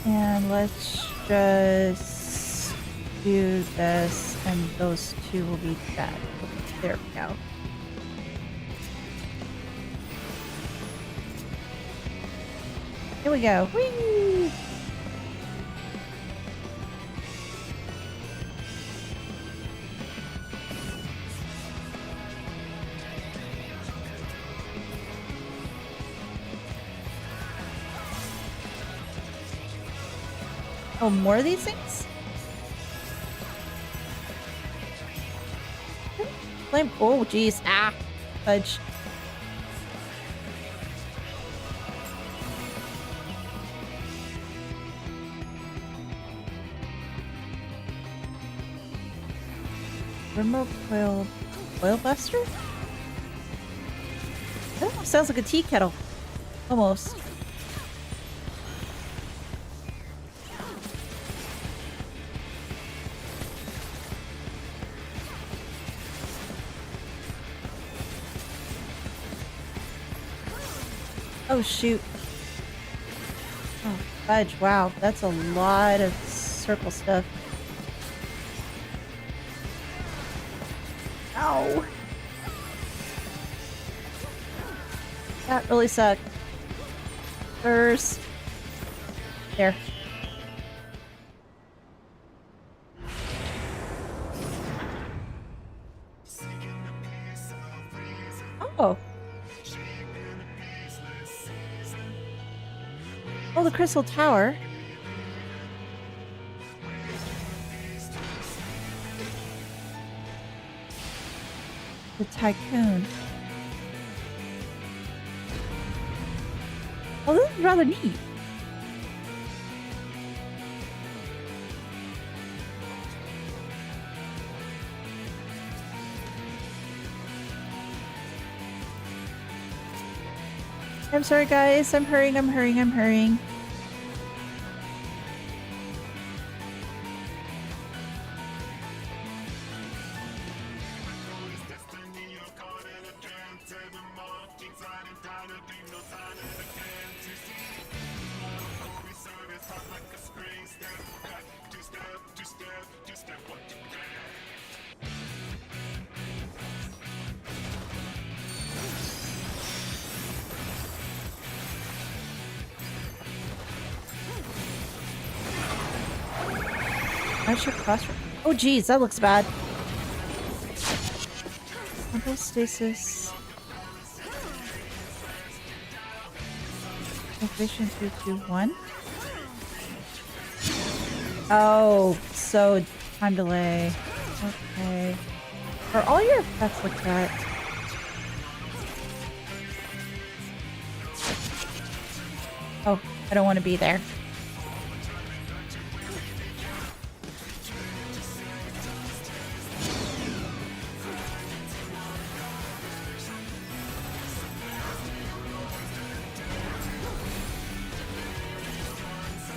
And let's just do this, and those two will be dead. There we go. Here we go. Whee! Oh, more of these things? Flame. Oh, jeez. Ah. Fudge. Remote oil buster? That almost sounds like a tea kettle. Almost. Oh, shoot. Oh, fudge. Wow, that's a lot of circle stuff. Ow. That really sucked. First. There. Oh. Oh, the Crystal Tower. The Tycoon. Oh, this is rather neat. I'm sorry, guys. I'm hurrying. I'm hurrying. I should cross. Oh, geez, that looks bad. Temple stasis. Activation 221. Oh, so time delay. Okay. Are all your effects like that? Oh, I don't want to be there.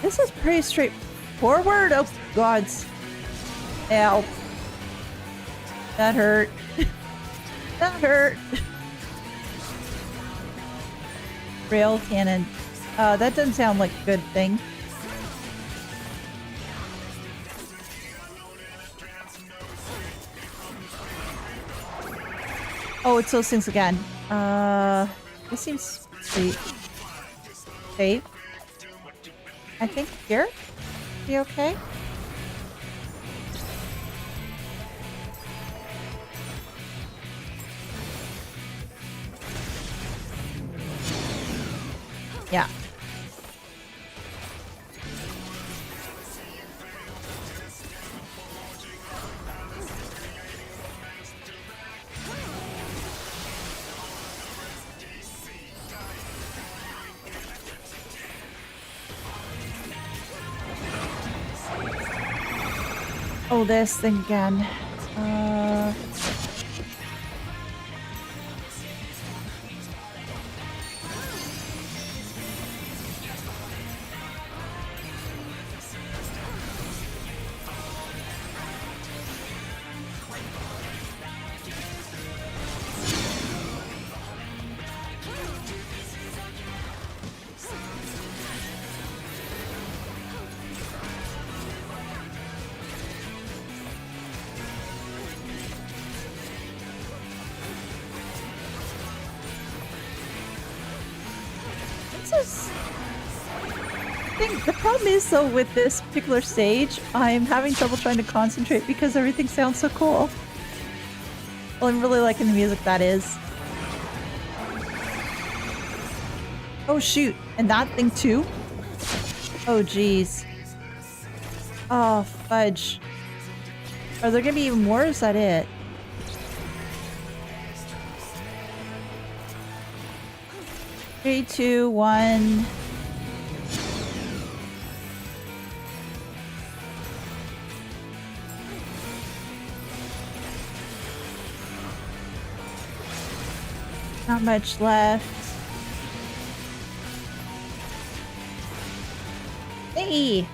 This is pretty straightforward. Oh, gods. Ow. That hurt. That hurt. Rail cannon. That doesn't sound like a good thing. Oh, it's those things again. This seems sweet. Save. I think here? Be okay? Yeah. Oh, this thing again. The problem is, though, with this particular stage, I'm having trouble trying to concentrate because everything sounds so cool. Well, I'm really liking the music that is. Oh, shoot. And that thing, too? Oh, jeez. Oh, fudge. Are there gonna be even more, or is that it? Three, two, one... Not much left. Hey!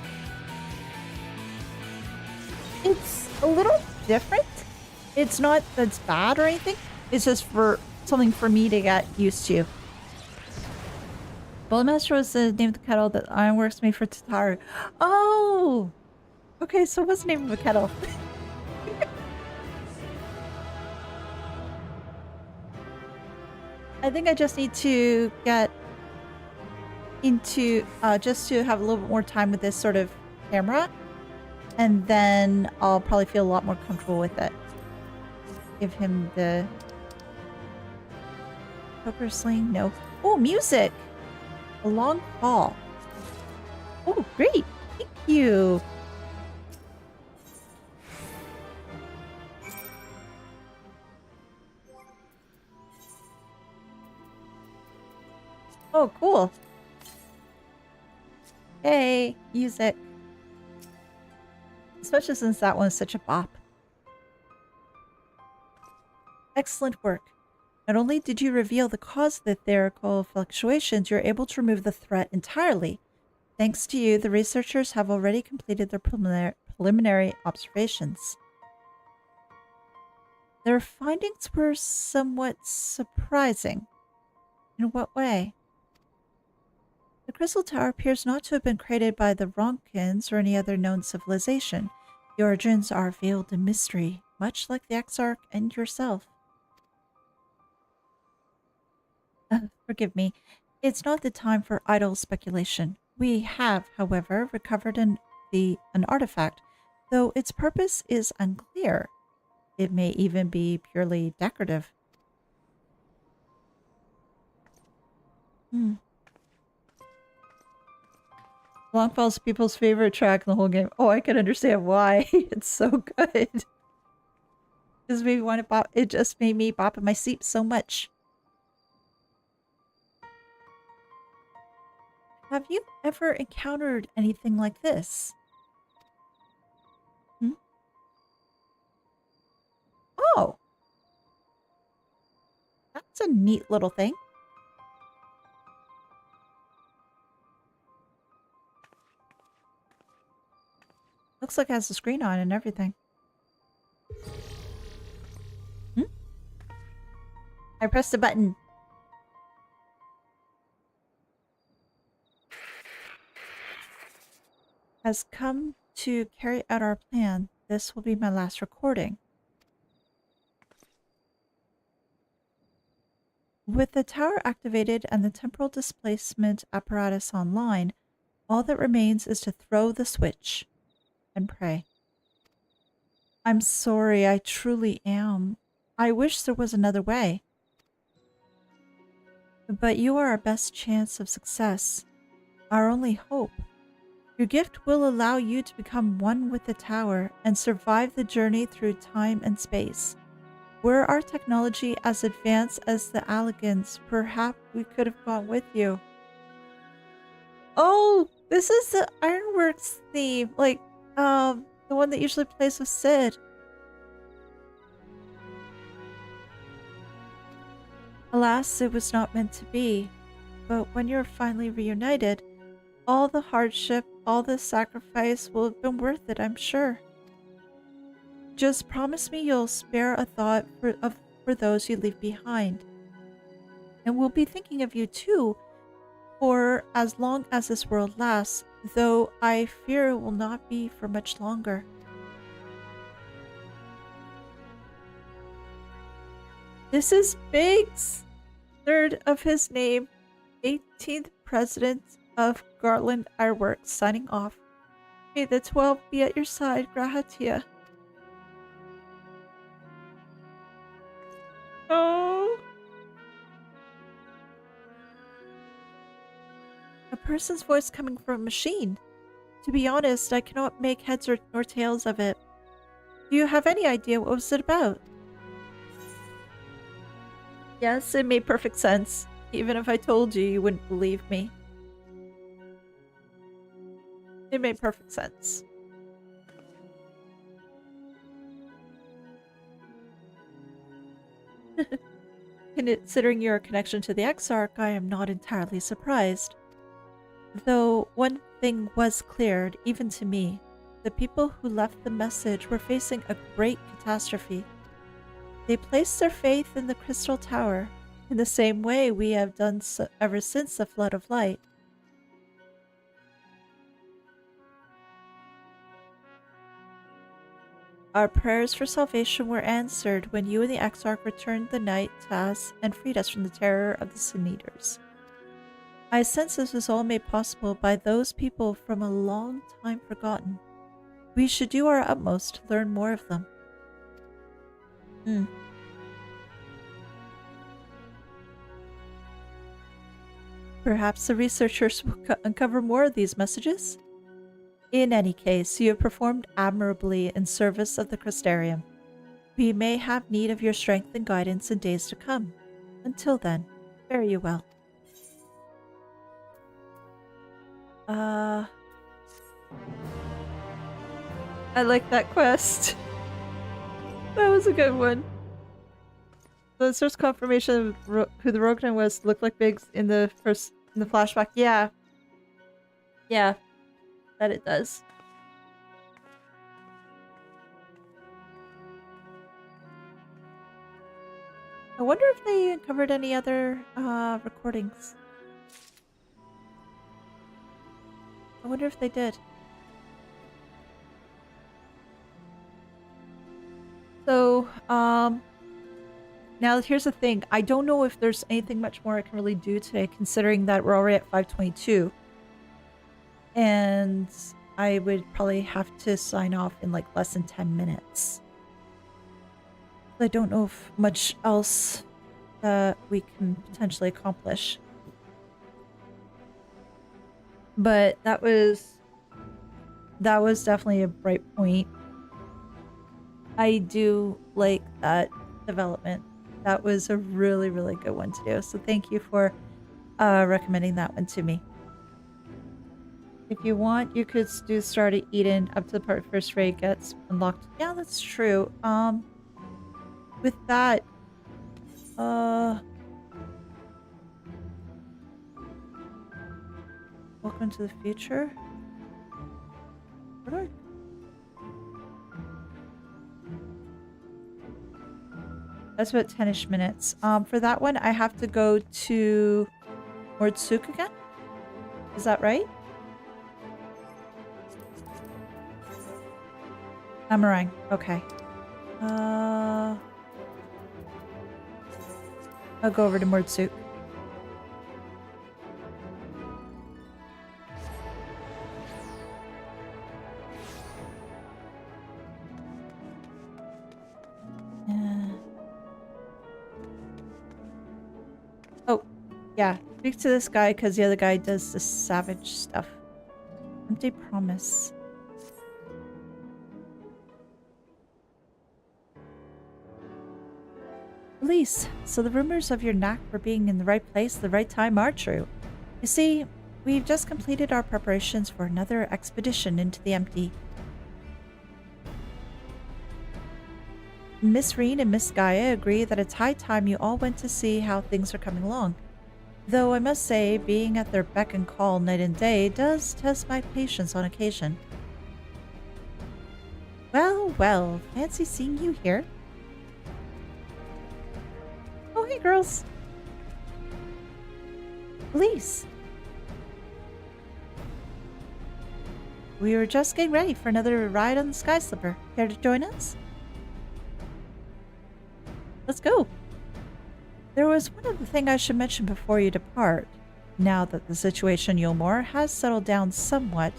It's a little different. It's not that it's bad or anything. It's just for something for me to get used to. Bowlmaster was the name of the kettle that Ironworks made for Tataru. Oh! Okay, so what's the name of a kettle? I think I just need to get into, just to have a little bit more time with this sort of camera. And then I'll probably feel a lot more comfortable with it. Give him the... poker sling? No. Oh, music! A long fall. Oh, great! Thank you! Oh, cool. Hey, music. Especially since that one's such a bop. Excellent work. Not only did you reveal the cause of the etherical fluctuations, you're able to remove the threat entirely. Thanks to you, the researchers have already completed their preliminary observations. Their findings were somewhat surprising. In what way? The Crystal Tower appears not to have been created by the Ronkins or any other known civilization. The origins are veiled in mystery, much like the Exarch and yourself. Forgive me. It's not the time for idle speculation. We have, however, recovered an artifact, though its purpose is unclear. It may even be purely decorative. Longfall's people's favorite track in the whole game. Oh, I can understand why. It's so good. Just made me want to bop. It just made me bop in my seat so much. Have you ever encountered anything like this? Oh! That's a neat little thing. Looks like it has the screen on and everything. I pressed the button. Has come to carry out our plan. This will be my last recording. With the tower activated and the temporal displacement apparatus online, all that remains is to throw the switch and pray. I'm sorry, I truly am. I wish there was another way. But you are our best chance of success, our only hope. Your gift will allow you to become one with the tower and survive the journey through time and space. Were our technology as advanced as the Allegans, perhaps we could have gone with you. Oh, this is the Ironworks theme, like, the one that usually plays with Sid. Alas, it was not meant to be. But when you're finally reunited, all the hardship, all the sacrifice will have been worth it, I'm sure. Just promise me you'll spare a thought for those you leave behind. And we'll be thinking of you too, for as long as this world lasts, though I fear it will not be for much longer. This is Biggs, third of his name, 18th President of Garland Ironworks, signing off. May the 12 be at your side, Grahatia. Oh. A person's voice coming from a machine. To be honest, I cannot make heads nor tails of it. Do you have any idea what was it about? Yes, it made perfect sense. Even if I told you, you wouldn't believe me. It made perfect sense. Considering your connection to the Exarch, I am not entirely surprised. Though one thing was cleared, even to me. The people who left the message were facing a great catastrophe. They placed their faith in the Crystal Tower, In the same way we have done so ever since the Flood of Light. Our prayers for salvation were answered when you and the Exarch returned the night to us and freed us from the terror of the Sin Eaters. I sense this was all made possible by those people from a long time forgotten. We should do our utmost to learn more of them. Perhaps the researchers will uncover more of these messages? In any case, you have performed admirably in service of the Crystarium. We may have need of your strength and guidance in days to come. Until then, fare you well. I like that quest. That was a good one. The source confirmation of who the Rogan was looked like Biggs in the flashback. Yeah. Yeah. That it does. I wonder if they uncovered any other recordings. I wonder if they did. So, now here's the thing. I don't know if there's anything much more I can really do today, considering that we're already at 5:22. And I would probably have to sign off in like less than 10 minutes. I don't know if much else we can potentially accomplish. But that was definitely a bright point. I do like that development. That was a really, really good one to do. So thank you for recommending that one to me. If you want, you could do start at Eden up to the part first raid gets unlocked. Yeah, that's true. With that, welcome to the future. What do I... That's about 10-ish minutes. For that one, I have to go to Mordsuk again. Is that right? Amarang. Okay. I'll go over to Mordsuk. Oh, yeah. Speak to this guy because the other guy does the savage stuff. Empty promise. Elise, so the rumors of your knack for being in the right place at the right time are true. You see, we've just completed our preparations for another expedition into the empty. Miss Reen and Miss Gaia agree that it's high time you all went to see how things are coming along. Though I must say, being at their beck and call night and day does test my patience on occasion. Well, well, fancy seeing you here. Oh, hey, girls. Elise. We were just getting ready for another ride on the Sky Slipper. Care to join us? Let's go. There was one other thing I should mention before you depart. Now that the situation in Yulmore has settled down somewhat,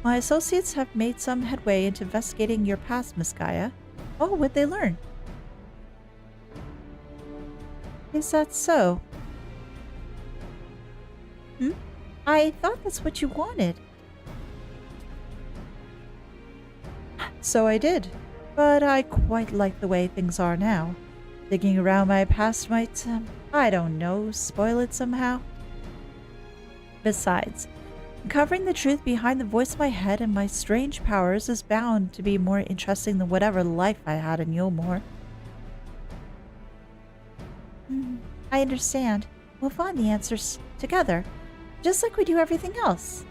my associates have made some headway into investigating your past, Miss Gaia. Oh, what'd they learn? Is that so? I thought that's what you wanted. So I did, but I quite like the way things are now. Digging around my past might, I don't know, spoil it somehow. Besides, uncovering the truth behind the voice in my head and my strange powers is bound to be more interesting than whatever life I had in Yulmore. I understand. We'll find the answers together, just like we do everything else.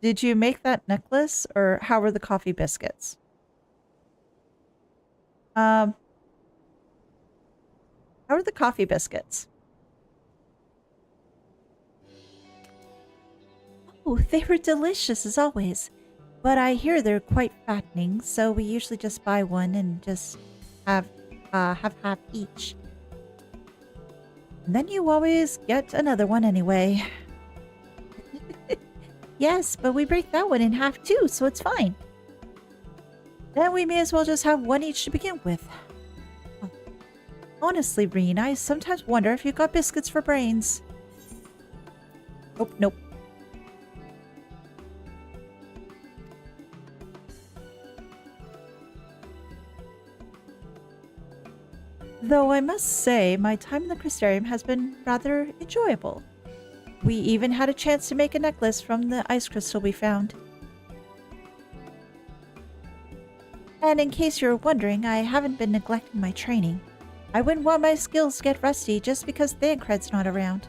Did you make that necklace, or how were the coffee biscuits? How are the coffee biscuits? Oh, they were delicious as always. But I hear they're quite fattening, so we usually just buy one and just have half each. And then you always get another one anyway. Yes, but we break that one in half too, so it's fine. Then we may as well just have one each to begin with. Oh. Honestly, Reen, I sometimes wonder if you got biscuits for brains. Oh, nope. Though I must say, my time in the Crystarium has been rather enjoyable. We even had a chance to make a necklace from the ice crystal we found. And in case you're wondering, I haven't been neglecting my training. I wouldn't want my skills to get rusty just because Thancred's not around.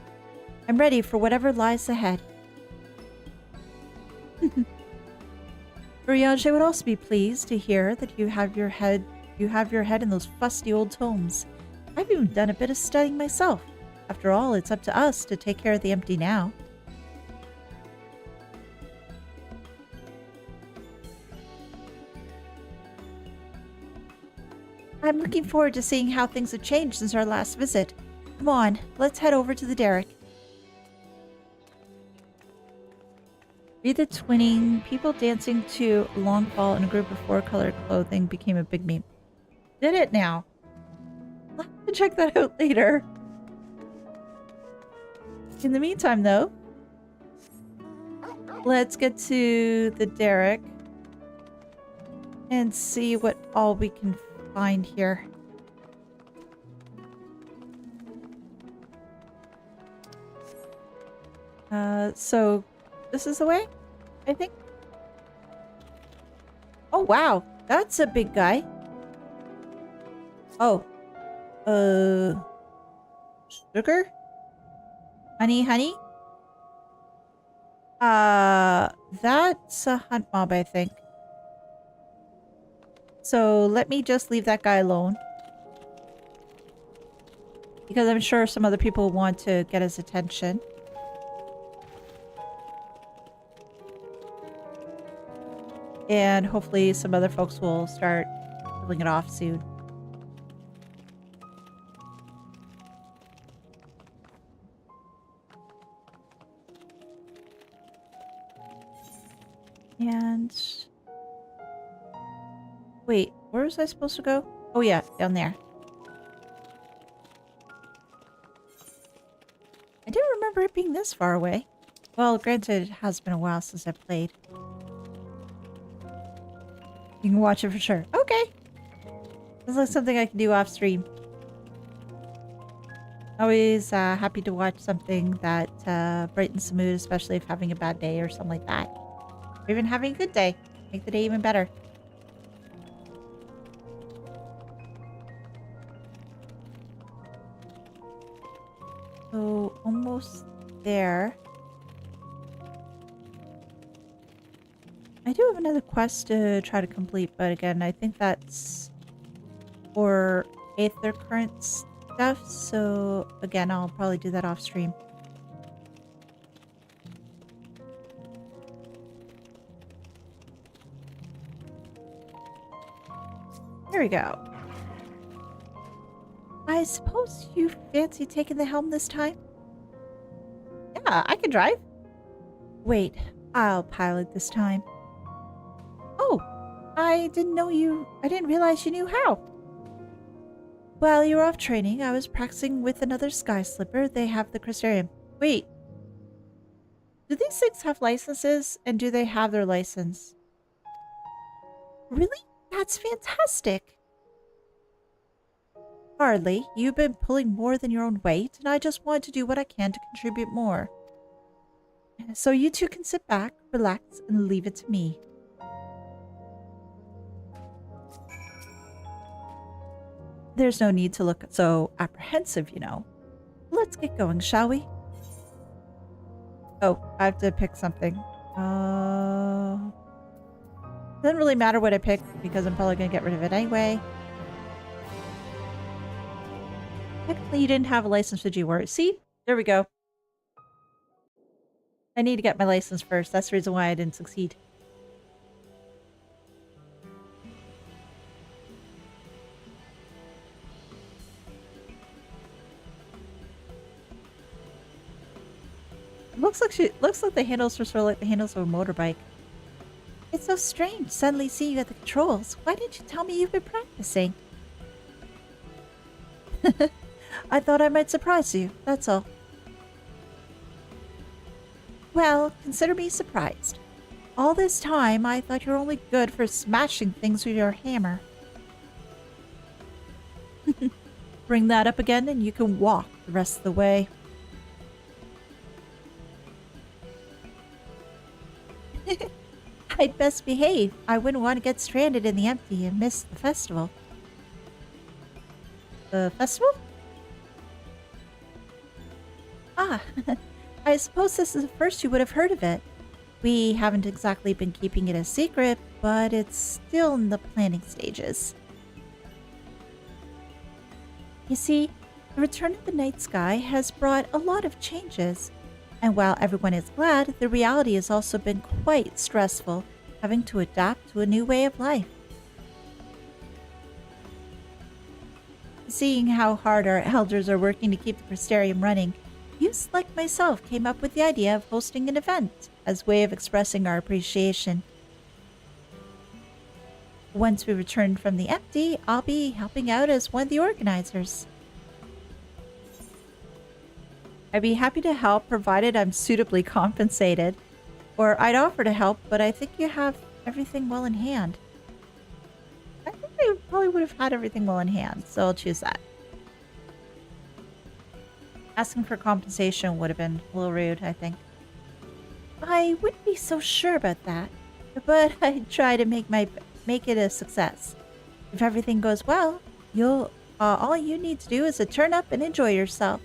I'm ready for whatever lies ahead. Urianger would also be pleased to hear that you have your head in those fusty old tomes. I've even done a bit of studying myself. After all, it's up to us to take care of the empty now. I'm looking forward to seeing how things have changed since our last visit. Come on, let's head over to the derrick. Read the twinning. People dancing to Long Fall in a group of four-colored clothing became a big meme. Did it now. I'll have to check that out later. In the meantime, though, let's get to the derrick and see what all we can find here. So this is the way, I think. Oh, wow. That's a big guy. Oh. Sugar? Honey? That's a hunt mob, I think. So let me just leave that guy alone. Because I'm sure some other people want to get his attention. And hopefully some other folks will start pulling it off soon. And wait, where was I supposed to go? Oh yeah, down there. I didn't remember it being this far away. Well, granted, it has been a while since I played. You can watch it for sure. Okay. Sounds like something I can do off stream. Always happy to watch something that brightens the mood, especially if having a bad day or something like that. Or even having a good day. Make the day even better. So, almost there. I do have another quest to try to complete, but again, I think that's for Aether Current stuff, so again, I'll probably do that off stream. There we go. I suppose you fancy taking the helm this time? Yeah, I can drive. Wait, I'll pilot this time. Oh, I didn't realize you knew how. While you were off training, I was practicing with another Sky Slipper. They have the Crystarium. Wait. Do these things have licenses? And do they have their license? Really? That's fantastic. Hardly. You've been pulling more than your own weight, and I just wanted to do what I can to contribute more. So you two can sit back, relax, and leave it to me. There's no need to look so apprehensive, you know. Let's get going, shall we? Oh, I have to pick something. Doesn't really matter what I pick because I'm probably going to get rid of it anyway. Technically, you didn't have a license to G-War. See? There we go. I need to get my license first. That's the reason why I didn't succeed. Looks like the handles are sort of like the handles of a motorbike. It's so strange suddenly seeing you at the controls. Why didn't you tell me you've been practicing? I thought I might surprise you, that's all. Well, consider me surprised. All this time, I thought you were only good for smashing things with your hammer. Bring that up again and you can walk the rest of the way. I'd best behave. I wouldn't want to get stranded in the empty and miss the festival. The festival? Ah, I suppose this is the first you would have heard of it. We haven't exactly been keeping it a secret, but it's still in the planning stages. You see, the return of the night sky has brought a lot of changes. And while everyone is glad, the reality has also been quite stressful, having to adapt to a new way of life. Seeing how hard our elders are working to keep the Crystarium running, youths like myself came up with the idea of hosting an event as a way of expressing our appreciation. Once we return from the empty, I'll be helping out as one of the organizers. I'd be happy to help, provided I'm suitably compensated. Or I'd offer to help, but I think you have everything well in hand. I think I probably would have had everything well in hand, so I'll choose that. Asking for compensation would have been a little rude, I think. I wouldn't be so sure about that, but I'd try to make it a success. If everything goes well, all you need to do is to turn up and enjoy yourself.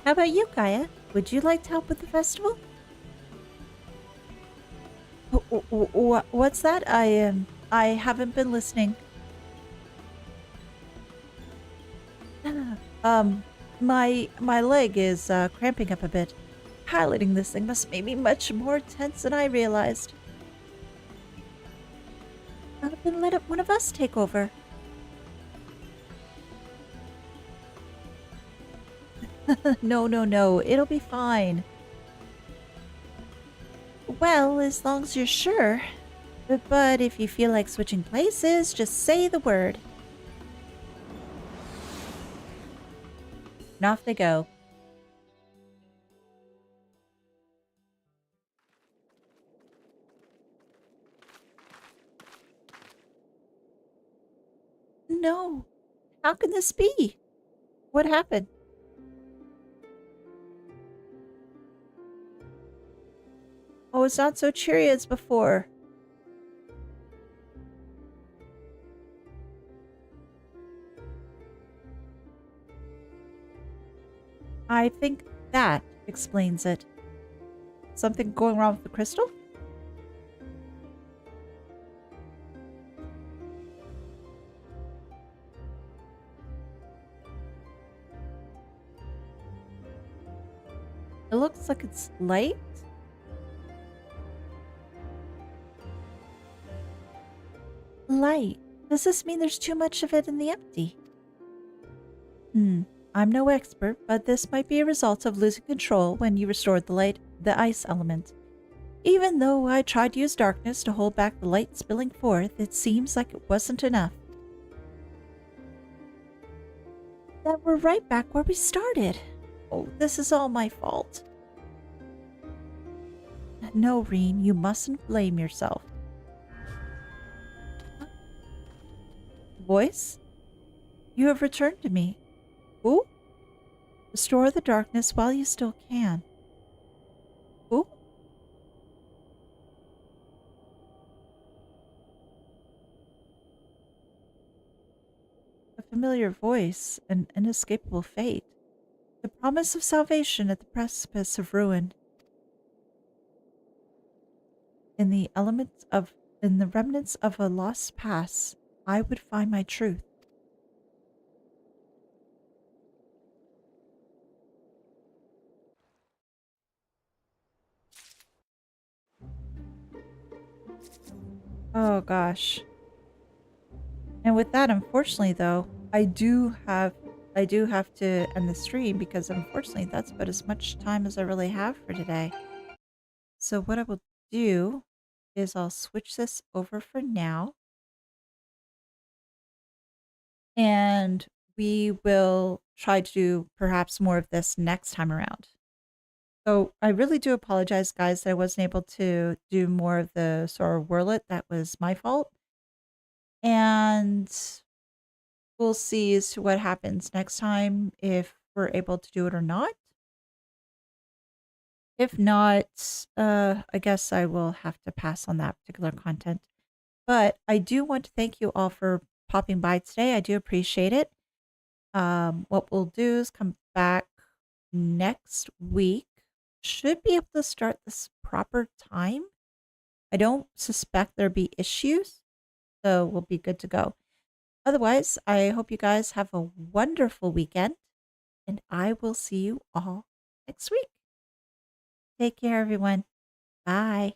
How about you, Gaia? Would you like to help with the festival? What's that? I haven't been listening. My leg is cramping up a bit. Piloting this thing must make me much more tense than I realized. Then let one of us take over. No. It'll be fine. Well, as long as you're sure. But if you feel like switching places, just say the word. And off they go. No. How can this be? What happened? Oh, it's not so cheery as before. I think that explains it. Something going wrong with the crystal? It looks like it's light. Light. Does this mean there's too much of it in the empty? I'm no expert, but this might be a result of losing control when you restored the ice element. Even though I tried to use darkness to hold back the light spilling forth, it seems like it wasn't enough. Then we're right back where we started. Oh, this is all my fault. No, Reen, you mustn't blame yourself. Voice? You have returned to me. Who? Restore the darkness while you still can. Who? A familiar voice, an inescapable fate. The promise of salvation at the precipice of ruin. In the remnants of a lost past, I would find my truth. Oh gosh. And with that, unfortunately though, I do have to end the stream because unfortunately that's about as much time as I really have for today. So what I will do is I'll switch this over for now. And we will try to do perhaps more of this next time around. So I really do apologize, guys, that I wasn't able to do more of the Sora Whirlet. That was my fault. And we'll see as to what happens next time, if we're able to do it or not. If not, I guess I will have to pass on that particular content. But I do want to thank you all for popping by today. I do appreciate it. What we'll do is come back next week. Should be able to start this proper time. I don't suspect there'll be issues, so we'll be good to go. Otherwise, I hope you guys have a wonderful weekend, and I will see you all next week. Take care, everyone. Bye.